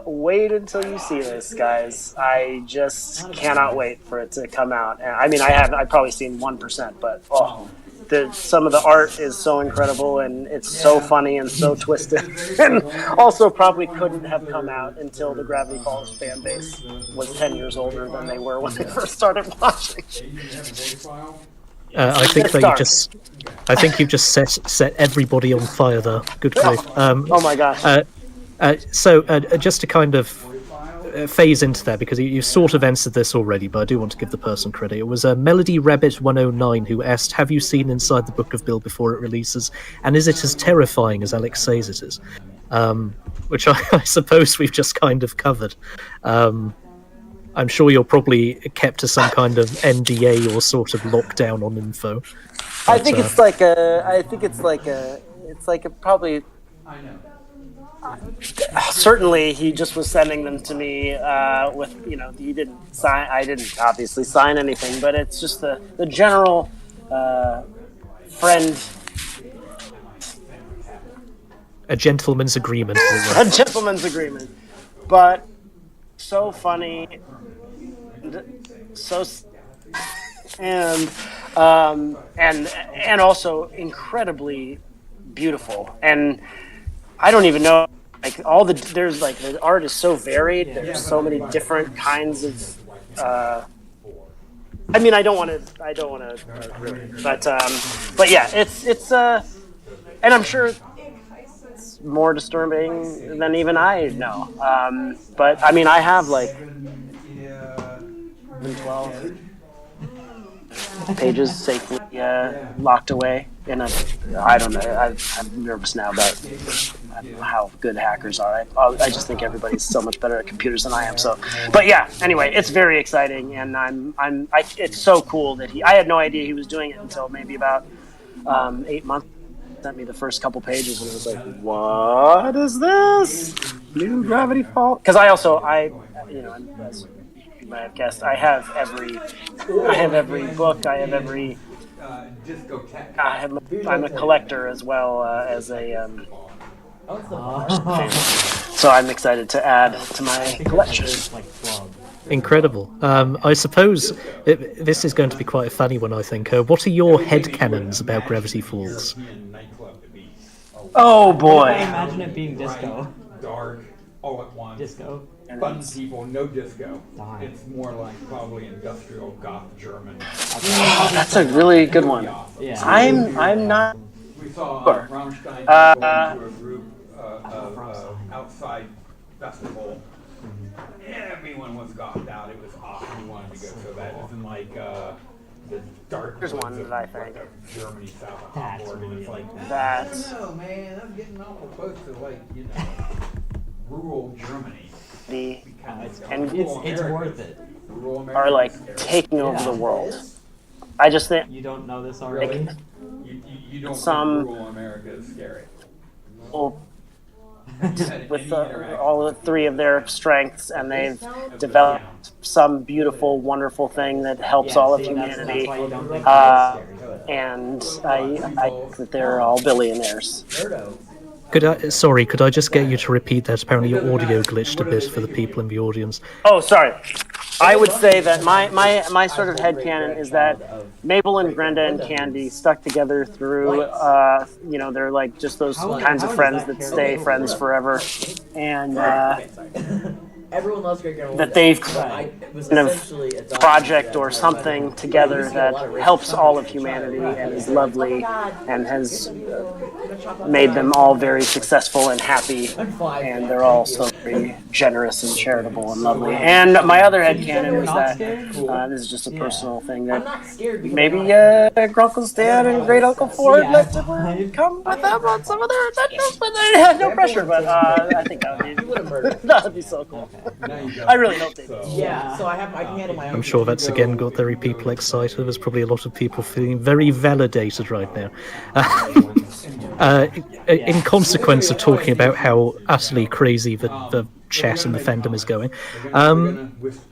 Wait until you see this, guys. I just cannot wait for it to come out. I mean, I've probably seen 1%, but some of the art is so incredible, and it's so funny and so twisted, and also probably couldn't have come out until the Gravity Falls fan base was 10 years older than they were when they first started watching. I think you've just set everybody on fire there. Good grief. Oh my gosh. So just to kind of phase into that, because you sort of answered this already, but I do want to give the person credit. It was Melody Rabbit 109 who asked, have you seen Inside the Book of Bill before it releases, and is it as terrifying as Alex says it is? Which I suppose we've just kind of covered. I'm sure you're probably kept to some kind of NDA or sort of lockdown on info. But, I think it's like a probably. Certainly, he just was sending them to me with, he didn't sign. I didn't obviously sign anything, but it's just the general friend. A gentleman's agreement. A gentleman's agreement, but so funny, and also incredibly beautiful. And I don't even know, the art is so varied. There's so many different kinds of. I mean, I don't want to ruin it, but yeah, it's and I'm sure it's more disturbing than even I know. But I mean, I have 12 pages safely locked away in a. I don't know. I'm nervous now about how good hackers are. I just think everybody's so much better at computers than I am. So, but yeah. Anyway, it's very exciting, and it's so cool that I had no idea he was doing it until maybe about 8 months. Sent me the first couple pages, and I was like, "What is this? New Gravity Falls?" Because as you might have guessed, I have every book. I have every. I'm a collector as well as a. So I'm excited to add to my collection. Incredible. I suppose this is going to be quite a funny one, I think. What are your headcanons about Gravity Falls? Oh boy! I imagine it being disco. Dark, all at once. Disco. Fun people, no disco. It's more like probably industrial goth German. Oh, that's a really good one. Yeah. I'm not. We saw Sure. Rammstein go to a group outside festival. Everyone was gothed out. It was awesome. We wanted to go so bad. It was in the dark. Here's one that I think. Germany, south of Hamburg, and it's like That. No, man, I'm getting awful close to rural Germany. It's worth it. Are taking over the world. I just think You don't know this already? You don't Some- think rural America is scary. with all the three of their strengths, and they've developed some beautiful, wonderful thing that helps all of humanity. and I think that they're all billionaires. Could I just get you to repeat that? Apparently your audio glitched a bit for the people in the audience. Oh, sorry. I would say that my sort of headcanon is that Mabel and Brenda and Candy stuck together through, they're like just those kinds of friends that stay friends forever. And Everyone loves Great Grandma. that they've kind of project or something together that helps all of humanity and is lovely and has made them all very successful and happy, and they're all so very generous and charitable and lovely. And my other headcanon is that this is just a personal thing, that maybe Grunkle's dad and Great Uncle Ford let Dipper come with them on some of their adventures, but they had no pressure. But I think that would be so cool. I really hope they do. Yeah, so I can handle my own. I'm sure that's again got very people excited. There's probably a lot of people feeling very validated right now. In consequence of talking about how utterly crazy the chat and the fandom is going,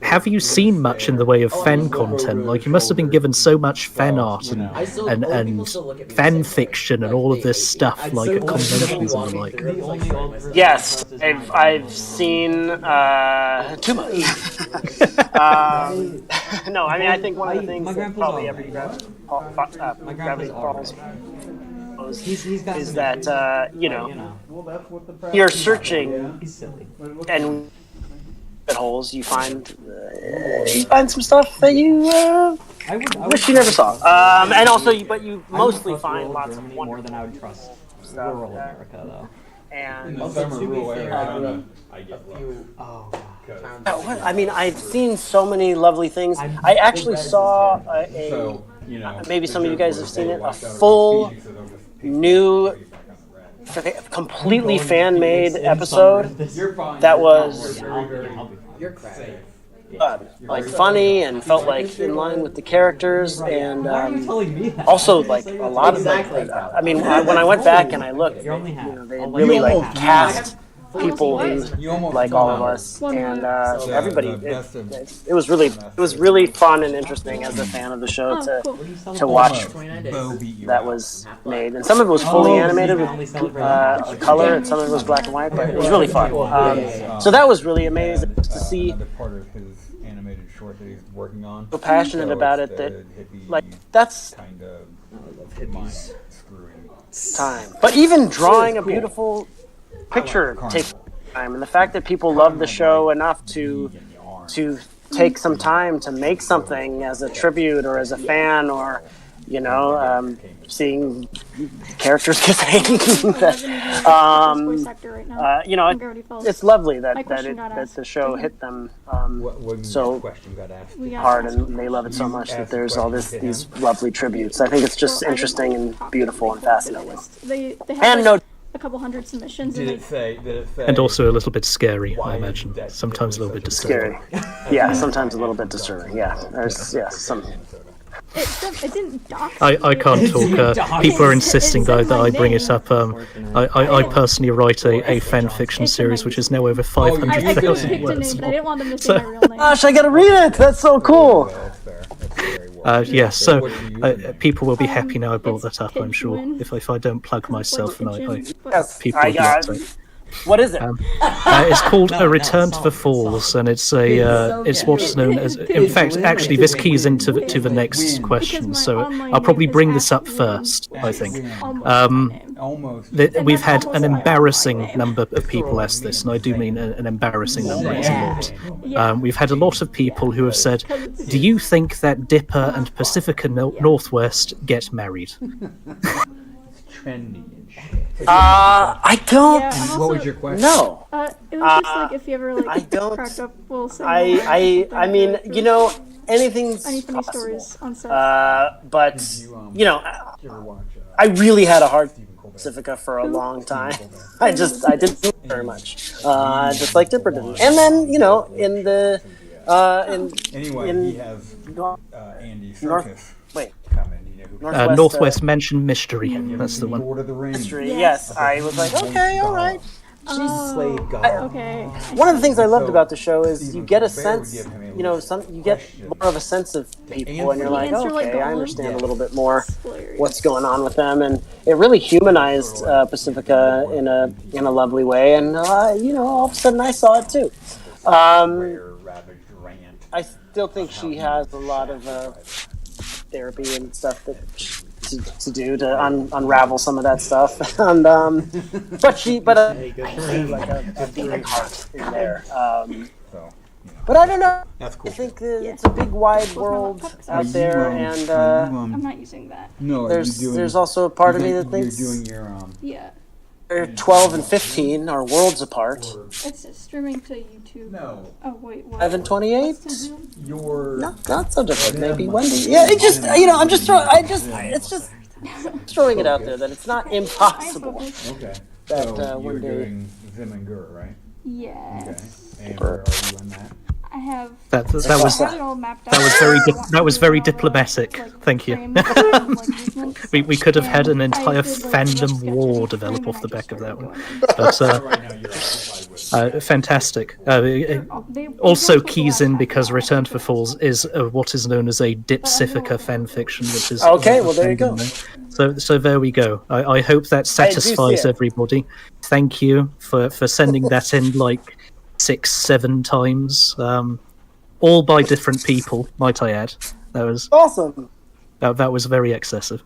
have you seen much in the way of fan content? Like, you must have been given so much fan art and fan fiction and all of this stuff, like at conventions and the like. Yes, I've seen too much. No, I mean, I think one of the things that probably every Gravity Falls is that you're searching and holes, you find some stuff that you wish you never saw, and also but you mostly find lots of more than I would trust stuff. rural America, though. And I get I mean, I've seen so many lovely things. I actually saw maybe some of you guys have seen it, a full new completely fan-made episode that was like funny and felt like in line with the characters, and also like a lot of I mean, when I went back and I looked, they really like cast people who like all of us, and everybody. It was really fun and interesting as a fan of the show to watch that was made, and some of it was fully animated with color, and some of it was black and white, but it was really fun. So that was really amazing to see. Part of his animated short that he's working on. So passionate about it that like that's kind of mind screwing time, but even drawing a beautiful picture takes time, and the fact that people love the show enough to take some time to make something as a tribute or as a fan, or seeing characters kissing. It's lovely that the show hit them so hard, and they love it so much that there's all these lovely tributes. I think it's just interesting and beautiful and fascinating. And a couple hundred submissions. Did it say? And also a little bit scary, I imagine. Sometimes a little bit disturbing. Scary. Yeah, sometimes a little bit disturbing. Yeah, there's some. It didn't dox. I can't talk. People are insisting that I bring it up. I personally write a fan fiction series which is now over 500,000 words. But I didn't want them to say my real name. Gosh, I gotta read it. That's so cool. Yes, so people will be happy now I brought that up, I'm sure. If I don't plug myself, and people will be upset. What is it? It's called A Return to the Falls, and it's it's what's known as. In fact, actually, this keys into the next question. So I'll probably bring this up first. I think we've had an embarrassing number of people ask this, and I do mean an embarrassing number. It's a lot. We've had a lot of people who have said, "Do you think that Dipper and Pacifica Northwest get married?" trendy. I don't. Yeah, What was your question? No. It was just like if you ever I don't. cracked up, we'll say. I mean, anything's Any funny possible. stories on set? But I really had a heart for Pacifica for a long time. I didn't do it very much. Just like Dipper didn't. And then in the He has Andy Serkis coming. Northwest Mansion Mystery. That's the one. Lord of the Rings. history. Yes, I was like, okay, all right. Slave God. Okay. One of the things I loved So, about the show is Stephen you get a Colbert would sense, give him a you know, list you get question more of a sense of people, and you're answer- like, He answered like okay, I Gollum? understand Yeah. a little bit more It's hilarious. what's going on with them, and it really humanized Pacifica in a lovely way, and you know, all of a sudden I saw it too. Rare, ravaged rant. I still think she has a lot of therapy and stuff that to do to unravel some of that stuff, and but I see like a beating heart in there. So, But I don't know. that's cool. I think it's a big wide Close my world laptop 'cause out I'm- there, and I'm not using that. no, there's also a part of me that thinks you're doing your Yeah. they're 12 and 15 are worlds apart. It's streaming to YouTube. no, Oh, wait, what? 5 and 28. What's to do? your Not so different. Maybe Wendy. Yeah, it just I'm just throwing. It's just throwing it out there that it's not impossible. okay. That, So one you're day- doing Zim and Gur, right? Yes. Okay. And where are you in that? I have. That was I have it all mapped out. that was very All the, diplomatic. like, Thank you. frames and, like, movements. We could have had an And I entire did, like, fandom rough sketches war each develop frame, off and the I back of just that one. started But So right now you're occupied with. fantastic. They Also both took the keys last in half because an hour. Return to Falls is what is known as a Dipsifica fan fiction, which is Okay, well, there you go. So there we go. I hope that I do see satisfies it. everybody. Thank you for sending that in like 6-7 times, all by different people. Might I add? That was Awesome. that was very excessive.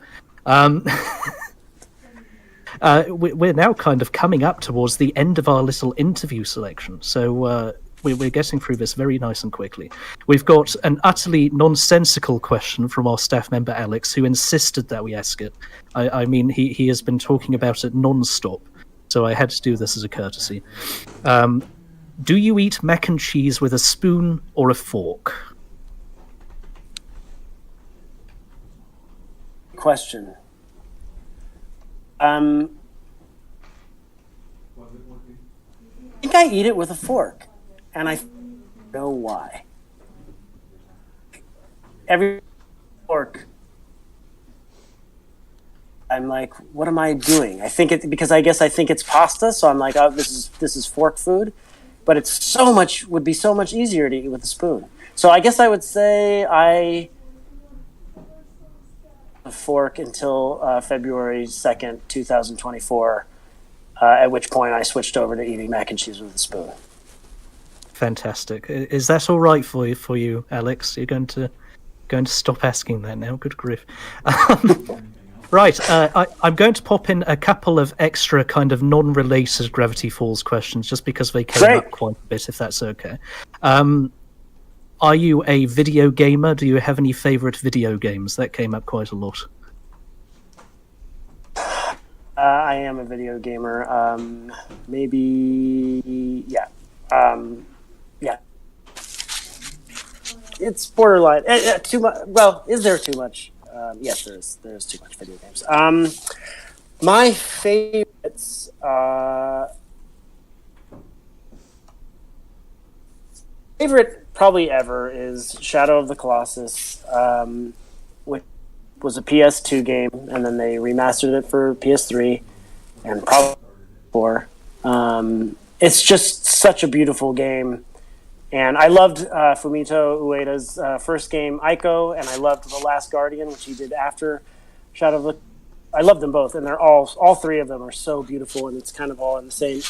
We're now kind of coming up towards the end of our little interview selection, so we're getting through this very nice and quickly. We've got an utterly nonsensical question from our staff member Alex, who insisted that we ask it. I mean, he has been talking about it non-stop, so I had to do this as a courtesy. Do you eat mac and cheese with a spoon or a fork? Question. I think I eat it with a fork, and I know why. Every fork, I'm like, what am I doing? I think it because I guess I think it's pasta, so I'm like, oh, this is fork food, but would be so much easier to eat with a spoon. So I guess I would say a fork until February 2nd, 2024, at which point I switched over to eating mac and cheese with a spoon. Fantastic. Is that all right for you, Alex? You're going to stop asking that now. Good grief. Right. I'm going to pop in a couple of extra kind of non-related Gravity Falls questions just because they came Great. up quite a bit, if that's okay. Are you a video gamer? Do you have any favorite video games? That came up quite a lot. I am a video gamer. Maybe, yeah. Yeah. It's borderline. Too much. Well, is there too much? Yes, there is too much video games. My favorites. Favorite probably ever is Shadow of the Colossus, which was a PS2 game, and then they remastered it for PS3 and probably 4. It's just such a beautiful game. And I loved Fumito Ueda's first game, Ico, and I loved The Last Guardian, which he did after Shadow of the... I love them both, and they're all three of them are so beautiful, and it's kind of all in the same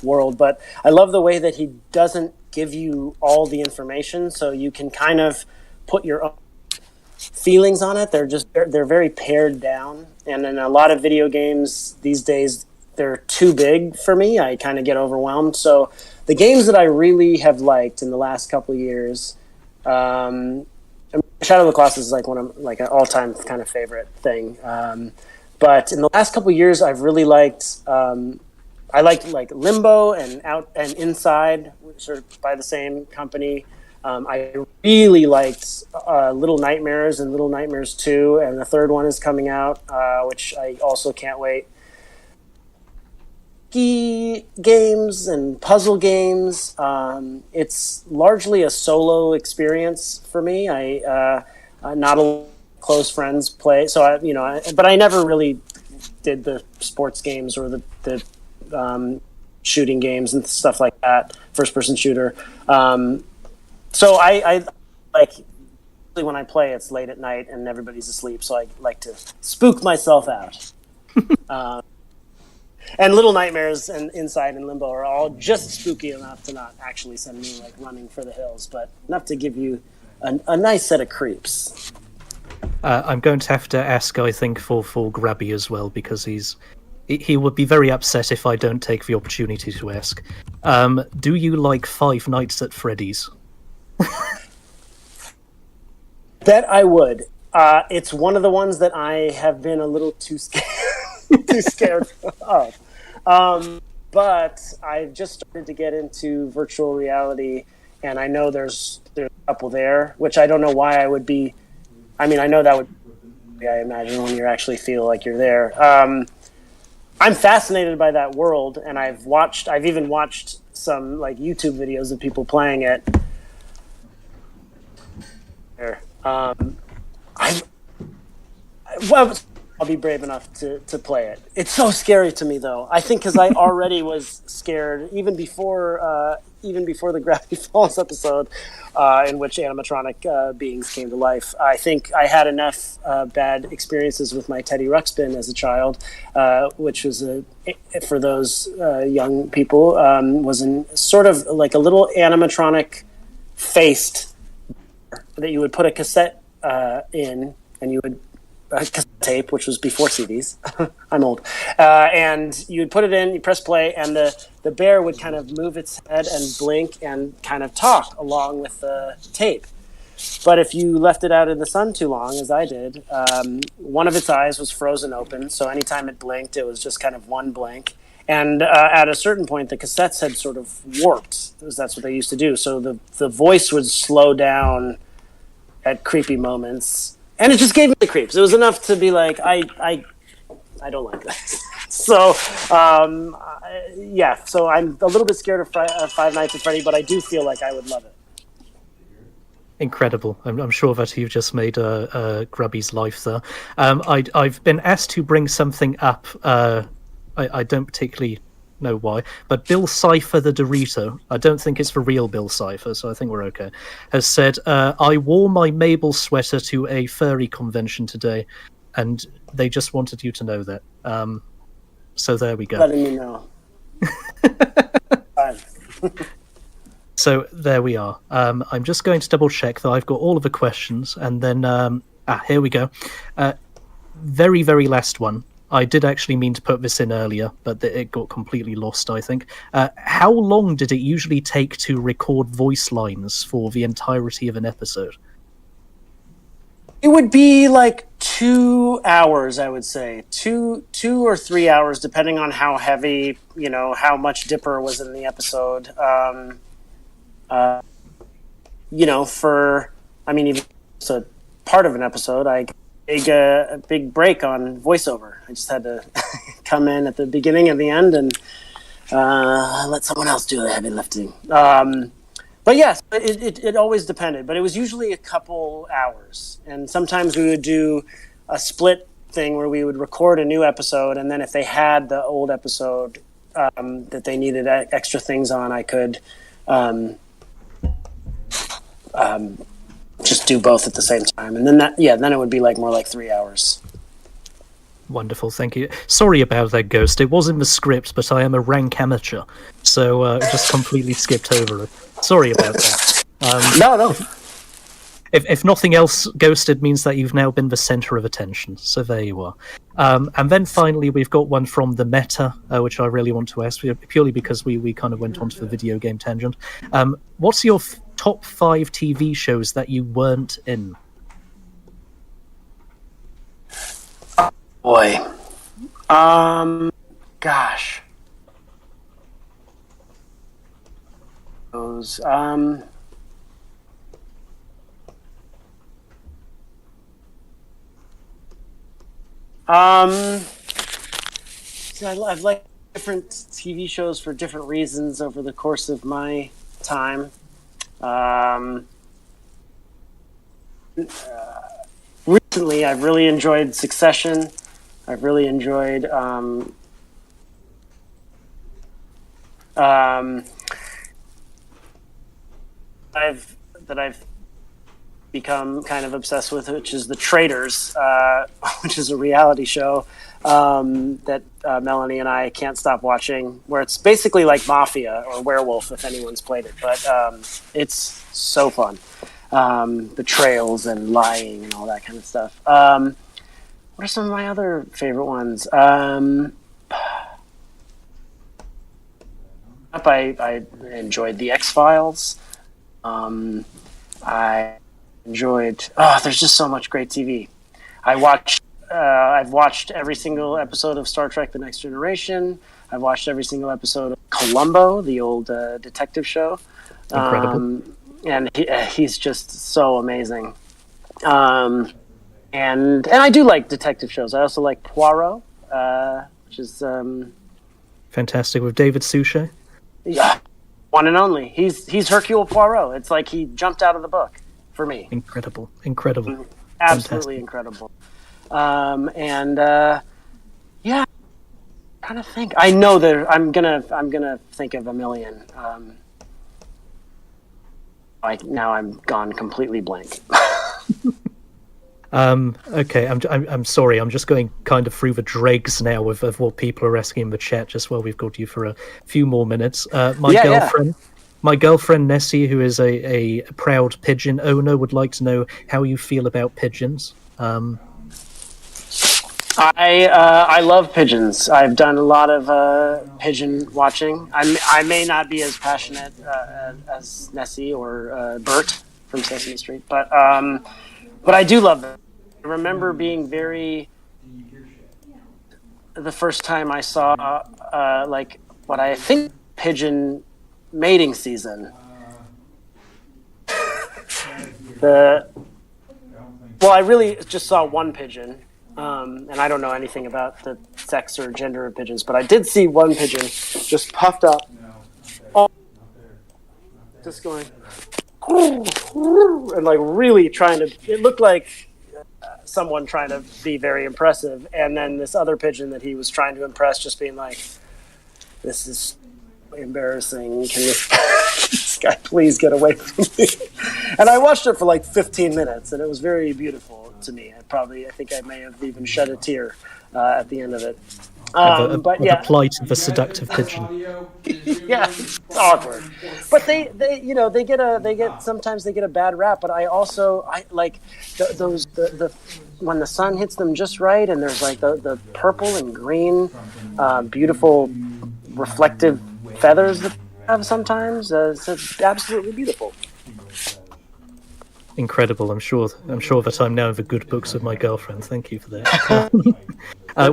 world. But I love the way that he doesn't give you all the information, so you can kind of put your own feelings on it. They're very pared down, and in a lot of video games these days, they're too big for me. I kind of get overwhelmed. So the games that I really have liked in the last couple of years, Shadow of the Colossus is like an all-time kind of favorite thing. But in the last couple of years, I've really liked. I liked like Limbo and Inside, which are by the same company. I really liked Little Nightmares and Little Nightmares 2, and the third one is coming out, which I also can't wait. Games and puzzle games. It's largely a solo experience for me. Not a close friends play, so but I never really did the sports games or the shooting games and stuff like that, first-person shooter. So I like when I play, it's late at night and everybody's asleep, so I like to spook myself out. And Little Nightmares and Inside and Limbo are all just spooky enough to not actually send me like running for the hills, but enough to give you a nice set of creeps. I'm going to have to ask, I think, for Grabby as well, because he would be very upset if I don't take the opportunity to ask. Do you like Five Nights at Freddy's? Bet I would. It's one of the ones that I have been a little too scared of. But I've just started to get into virtual reality, and I know there's a couple there, which I don't know why I would be. I mean, I know that would. I imagine when you actually feel like you're there. I'm fascinated by that world, and I've even watched some like YouTube videos of people playing it. I'll be brave enough to play it. It's so scary to me, though. I think because I already was scared even before the Gravity Falls episode, in which animatronic beings came to life. I think I had enough bad experiences with my Teddy Ruxpin as a child, which was for those young people was sort of like a little animatronic faced that you would put a cassette in, and you would cassette tape, which was before CDs. I'm old. And you would put it in, you press play, and the bear would kind of move its head and blink and kind of talk along with the tape. But if you left it out in the sun too long, as I did, one of its eyes was frozen open, so anytime it blinked, it was just kind of one blink. And at a certain point, the cassettes had sort of warped, because that's what they used to do. So the voice would slow down at creepy moments. And it just gave me the creeps. It was enough to be like, I don't like this. So, yeah. So I'm a little bit scared of Five Nights at Freddy, but I do feel like I would love it. Incredible. I'm sure that you've just made Grubby's life there. I've been asked to bring something up. I don't particularly know why, but Bill Cipher the Dorito, I don't think it's the real Bill Cipher, so I think we're okay, has said, I wore my Mabel sweater to a furry convention today, and they just wanted you to know that. So there we go. Letting me know. So there we are. I'm just going to double check that I've got all of the questions, and then here we go. Very, very last one. I did actually mean to put this in earlier, but it got completely lost, I think. How long did it usually take to record voice lines for the entirety of an episode? It would be like 2 hours, I would say. 2 or 3 hours, depending on how heavy, how much Dipper was in the episode. Even so part of an episode, a big break on voiceover. I just had to come in at the beginning and the end and let someone else do the heavy lifting. But yes, it always depended. But it was usually a couple hours. And sometimes we would do a split thing where we would record a new episode, and then if they had the old episode that they needed extra things on, I could just do both at the same time, and then then it would be more like 3 hours. Wonderful, thank you. Sorry about that, Ghost. It was in the script, but I am a rank amateur, so just completely skipped over it. Sorry about that. No. If nothing else, Ghost, it means that you've now been the center of attention. So there you are. And then finally, we've got one from the Meta, which I really want to ask, purely because we kind of went onto the video game tangent. What's your top 5 TV shows that you weren't in? Boy. Gosh. Those, I've liked different TV shows for different reasons over the course of my time. Recently, I've really enjoyed Succession. I've really enjoyed I've become kind of obsessed with, which is The Traitors, which is a reality show that Melanie and I can't stop watching, where it's basically like Mafia or Werewolf, if anyone's played it. But it's so fun. Betrayals and lying and all that kind of stuff. What are some of my other favorite ones? I enjoyed The X-Files. I enjoyed. There's just so much great TV. I've watched every single episode of Star Trek: The Next Generation. I've watched every single episode of Columbo, the old detective show. Incredible. And he's just so amazing. And I do like detective shows. I also like Poirot, which is Fantastic, with David Suchet. yeah, one and only. He's Hercule Poirot. It's like he jumped out of the book for me. Incredible. Absolutely incredible. Yeah, trying to think. I know that I'm gonna think of a million. Now I'm gone completely blank. Okay, I'm sorry. I'm just going kind of through the dregs now of what people are asking in the chat. Just while we've got you for a few more minutes. My girlfriend Nessie, who is a proud pigeon owner, would like to know how you feel about pigeons. I love pigeons. I've done a lot of pigeon watching. I may not be as passionate as Nessie or Bert from Sesame Street, but I do love them. I remember being the first time I saw like what I think pigeon mating season. I really just saw one pigeon. And I don't know anything about the sex or gender of pigeons, but I did see one pigeon just puffed up, just going, and like really trying to. It looked like someone trying to be very impressive, and then this other pigeon that he was trying to impress, just being like, "This is embarrassing. Can this guy please get away from me?" And I watched it for like 15 minutes, and it was very beautiful to me. I think I may have even shed a tear at the end of it. The plight of a seductive pigeon. Yeah, it's awkward. But sometimes they get a bad rap. But I like those when the sun hits them just right, and there's like the purple and green, beautiful reflective feathers that they have sometimes. It's absolutely beautiful. Incredible. I'm sure that I'm now in the good books of my girlfriend. Thank you for that.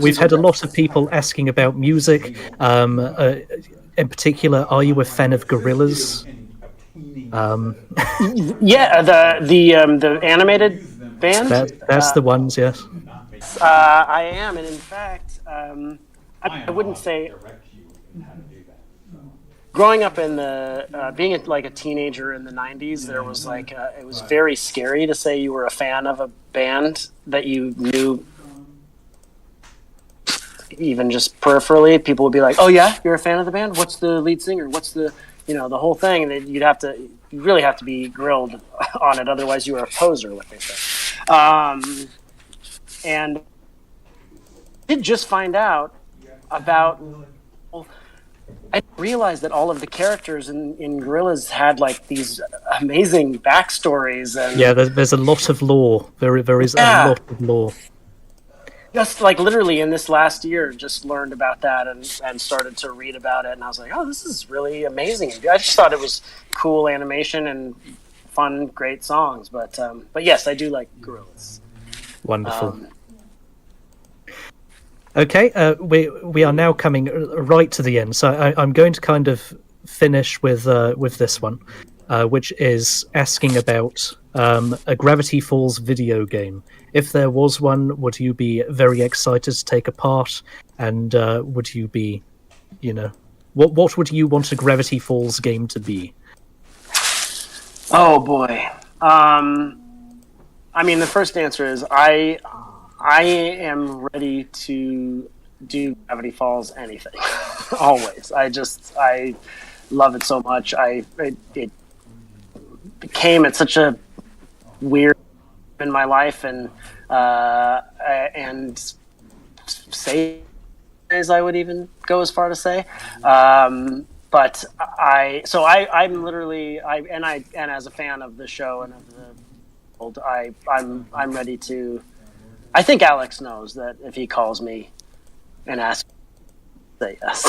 We've had a lot of people asking about music. In particular, are you a fan of Gorillaz? Yeah, the animated band. That's the ones, yes. I am, and in fact, I wouldn't say. Growing up in being like a teenager in the 90s, there was like, it was very scary to say you were a fan of a band that you knew even just peripherally. People would be like, "Oh yeah, you're a fan of the band? What's the lead singer? What's the whole thing?" And then you really have to be grilled on it. Otherwise you were a poser, what they say. And I did just find out about, I didn't realize that all of the characters in Gorillaz had like these amazing backstories. And yeah, there's a lot of lore. There is a lot of lore. Just like literally in this last year, just learned about that and started to read about it. And I was like, oh, this is really amazing. I just thought it was cool animation and fun, great songs. But yes, I do like Gorillaz. Wonderful. Okay, we are now coming right to the end, so I'm going to kind of finish with this one, which is asking about a Gravity Falls video game. If there was one, would you be very excited to take a part? And would you be, what would you want a Gravity Falls game to be? Oh boy. I mean, the first answer is I am ready to do Gravity Falls anything. Always. I love it so much. It became at such a weird in my life, and say I would even go as far to say. But I'm literally and as a fan of the show and of the world, I'm ready to. I think Alex knows that if he calls me and asks, say yes.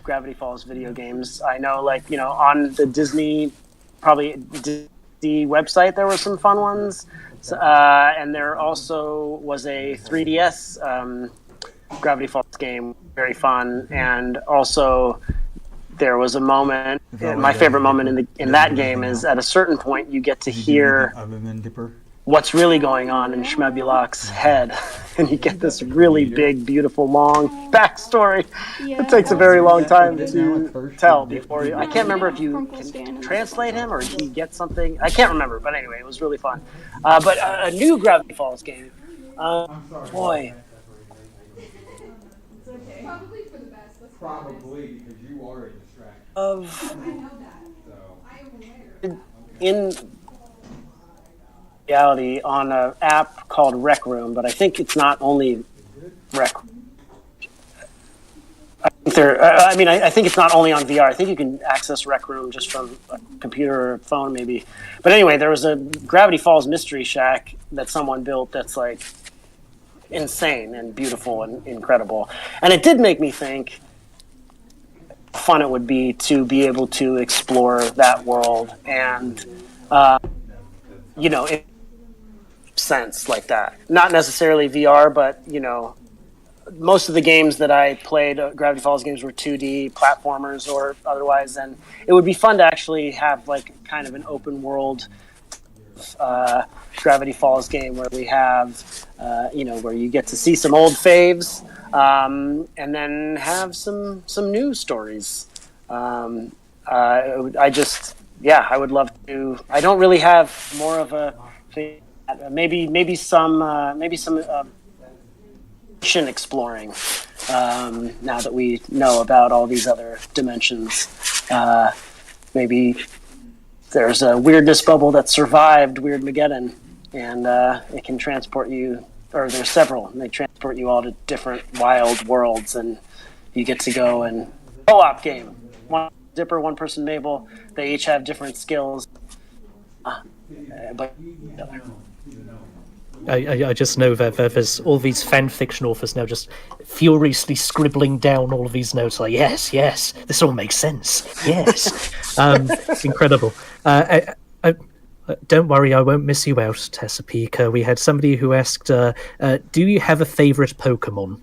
Gravity Falls video games. I know, on the Disney, probably Disney website, there were some fun ones. And there also was a 3DS Gravity Falls game, very fun. And also there was a moment, my favorite moment in that game is at a certain point you get to hear what's really going on in Shmebulok's head. And you get this really big, beautiful, long backstory. Yeah, It takes a very long time to to tell before you. I can't remember if you can translate him or he gets something. I can't remember, but anyway, it was really fun. But a new Gravity Falls game. Boy. Probably because you are a distraction. In reality, on an app called Rec Room, but I think it's not only Rec. I think it's not only on VR. I think you can access Rec Room just from a computer or phone, maybe. But anyway, there was a Gravity Falls Mystery Shack that someone built that's like insane and beautiful and incredible. And it did make me think how fun it would be to be able to explore that world and, in sense like that. Not necessarily VR, but, most of the games that I played, Gravity Falls games, were 2D platformers or otherwise, and it would be fun to actually have like kind of an open world Gravity Falls game where we have, where you get to see some old faves and then have some new stories. I would love to. I don't really have more of a thing. Maybe some exploring now that we know about all these other dimensions. Maybe there's a weirdness bubble that survived Weirdmageddon, and it can transport you, or there's several, and they transport you all to different wild worlds, and you get to go and co-op game. One Zipper, one person Mabel. They each have different skills. But I just know that there's all these fan fiction authors now just furiously scribbling down all of these notes like, yes, this all makes sense. Yes. Incredible. Don't worry, I won't miss you out, Tessapika. We had somebody who asked, do you have a favorite Pokemon?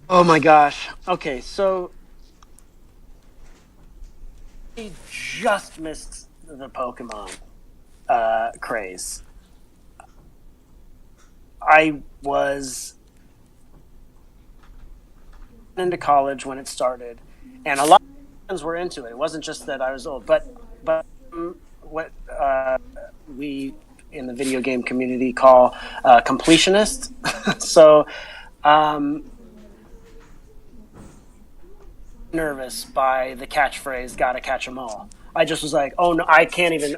oh my gosh. Okay, so I just missed the Pokemon craze. I was into college when it started, and a lot of friends were into it. It wasn't just that I was old, but what we in the video game community call completionist. So nervous by the catchphrase "gotta catch 'em all." I just was like, oh no, I can't even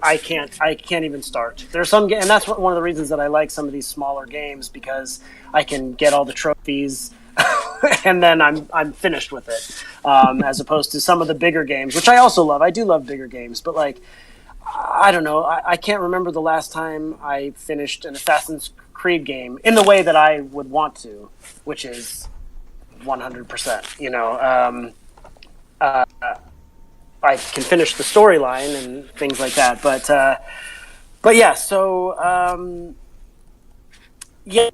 start. There's some, and that's one of the reasons that I like some of these smaller games, because I can get all the trophies and then I'm finished with it. As opposed to some of the bigger games, which I also love. I do love bigger games, but like, I don't know. I can't remember the last time I finished an Assassin's Creed game in the way that I would want to, which is 100%, I can finish the storyline and things like that, but yeah. So yeah,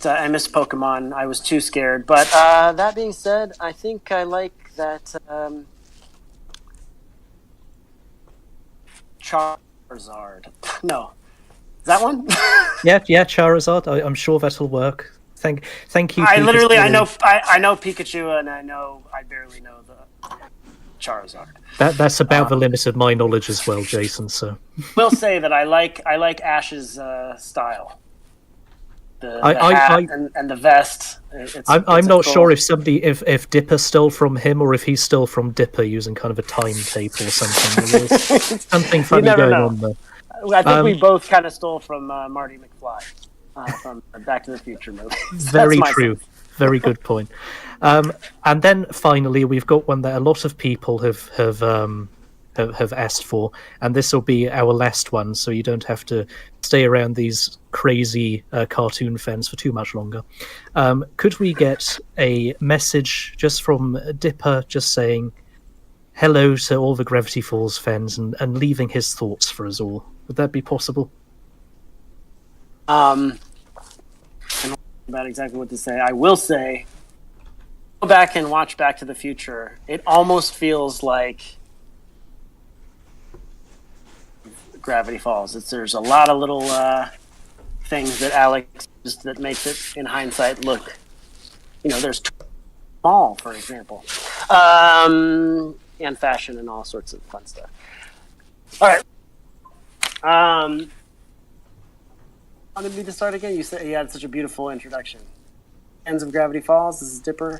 I miss Pokemon. I was too scared, but that being said, I think I like that Charizard. No, is that one? yeah, Charizard. I'm sure that'll work. Thank you. I know Pikachu, and I barely know the. Charizard. That's about the limit of my knowledge as well, Jason. So Will say that I like Ash's style. The I- hat and the vest. I'm not sure if Dipper stole from him or if he stole from Dipper using kind of a timetable or something. There's something funny never going know. on there. I think we both kind of stole from Marty McFly from Back to the Future movie. Very true. Very good point. And then finally, we've got one that a lot of people have asked for, and this will be our last one, so you don't have to stay around these crazy cartoon fans for too much longer. Could we get a message just from Dipper, just saying hello to all the Gravity Falls fans and leaving his thoughts for us all? Would that be possible? I'm not about exactly what to say. I will say, go back and watch Back to the Future. It almost feels like Gravity Falls. There's a lot of little things that Alex that makes it, in hindsight, look. There's small, for example, and fashion and all sorts of fun stuff. All right. Wanted me to start again? You said you had such a beautiful introduction. Fans of Gravity Falls. This is Dipper.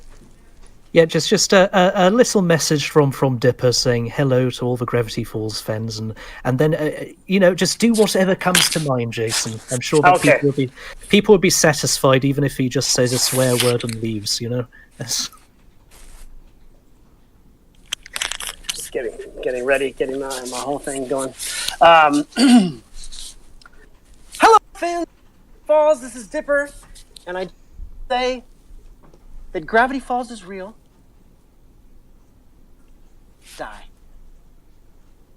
Yeah, just a little message from Dipper saying hello to all the Gravity Falls fans, and then just do whatever comes to mind, Jason. I'm sure that people will be satisfied even if he just says a swear word and leaves. Yes. Just getting ready, getting my whole thing going. Hello, fans of Falls. This is Dipper, and I say that Gravity Falls is real. Die.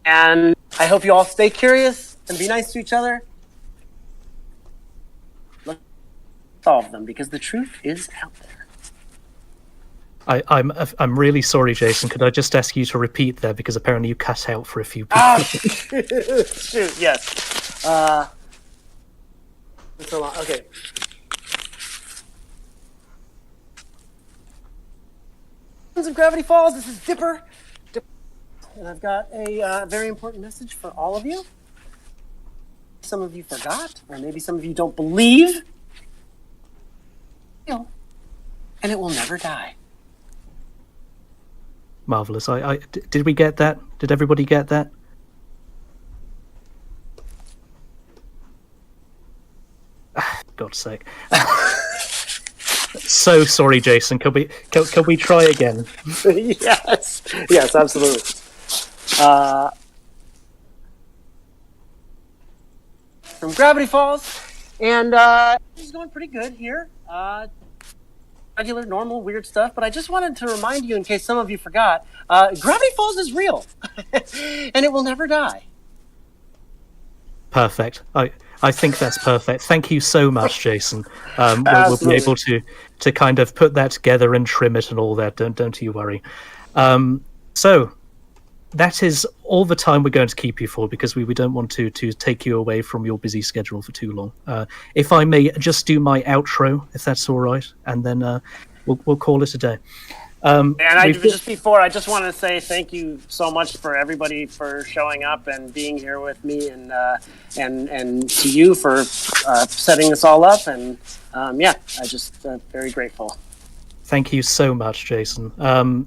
And I hope you all stay curious and be nice to each other. Let's solve them, because the truth is out there. I'm really sorry, Jason. Could I just ask you to repeat that, because apparently you cut out for a few people. Shoot, yes. It's so long. Okay. Fans of Gravity Falls, this is Dipper. And I've got a very important message for all of you. Some of you forgot, or maybe some of you don't believe. And it will never die. Marvelous. Did we get that? Did everybody get that? God's sake. So sorry, Jason. Can we try again? Yes, absolutely. From Gravity Falls, and this is going pretty good here. Regular, normal, weird stuff, but I just wanted to remind you, in case some of you forgot, Gravity Falls is real, and it will never die. Perfect. I think that's perfect. Thank you so much, Jason. We'll be able to kind of put that together and trim it and all that. Don't you worry. So that is all the time we're going to keep you for, because we don't want to take you away from your busy schedule for too long. If I may just do my outro, if that's all right, and then we'll call it a day. And I just want to say thank you so much for everybody for showing up and being here with me, and to you for setting this all up. And I'm just very grateful. Thank you so much, Jason.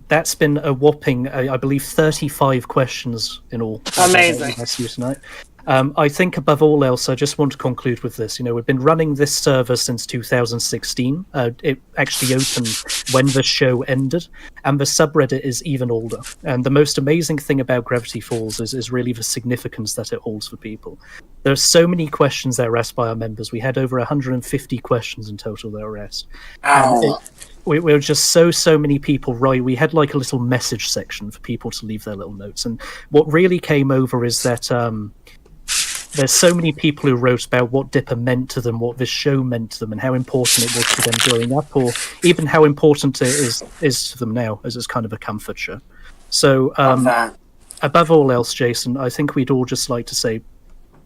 That's been a whopping, I believe, 35 questions in all. Amazing. That's you tonight. I think above all else, I just want to conclude with this. We've been running this server since 2016. It actually opened when the show ended, and the subreddit is even older. And the most amazing thing about Gravity Falls is really the significance that it holds for people. There are so many questions that are asked by our members. We had over 150 questions in total that were asked. We were just so many people, right? We had like a little message section for people to leave their little notes. And what really came over is that there's so many people who wrote about what Dipper meant to them, what this show meant to them, and how important it was to them growing up, or even how important it is to them now, as it's kind of a comfort show. So, above all else, Jason, I think we'd all just like to say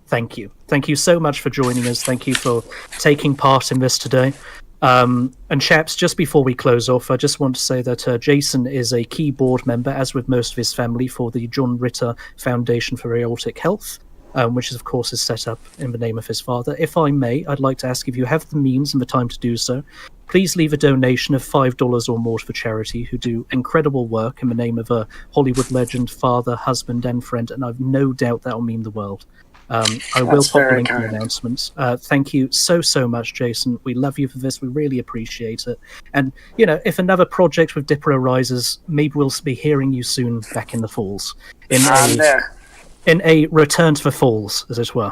thank you. Thank you so much for joining us. Thank you for taking part in this today. And chaps, just before we close off, I just want to say that Jason is a key board member, as with most of his family, for the John Ritter Foundation for Aortic Health, which is, of course, is set up in the name of his father. If I may, I'd like to ask if you have the means and the time to do so, please leave a donation of $5 or more to the charity, who do incredible work in the name of a Hollywood legend, father, husband, and friend, and I've no doubt that will mean the world. I will pop the link in the announcements. Thank you so much, Jason. We love you for this. We really appreciate it. And, if another project with Dipper arises, maybe we'll be hearing you soon back in the Falls. I'm there. In a return to the Falls, as it were.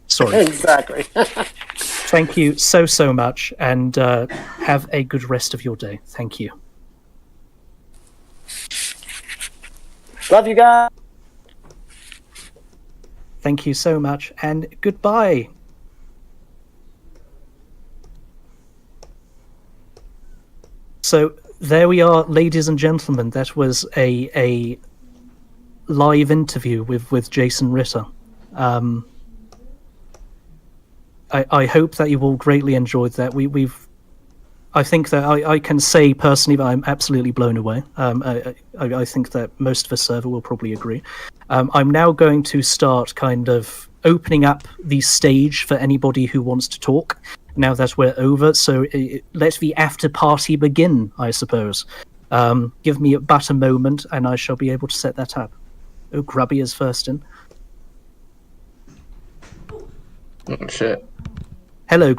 Sorry. Exactly. Thank you so much, and have a good rest of your day. Thank you. Love you guys. Thank you so much, and goodbye. So there we are, ladies and gentlemen. That was a live interview with Jason Ritter. I hope that you all greatly enjoyed that. I think that I can say personally that I'm absolutely blown away. I think that most of the server will probably agree. I'm now going to start kind of opening up the stage for anybody who wants to talk now that we're over. So let the after party begin, I suppose. Give me but a moment and I shall be able to set that up. Oh, Grubby is first in. Oh, shit. Hello.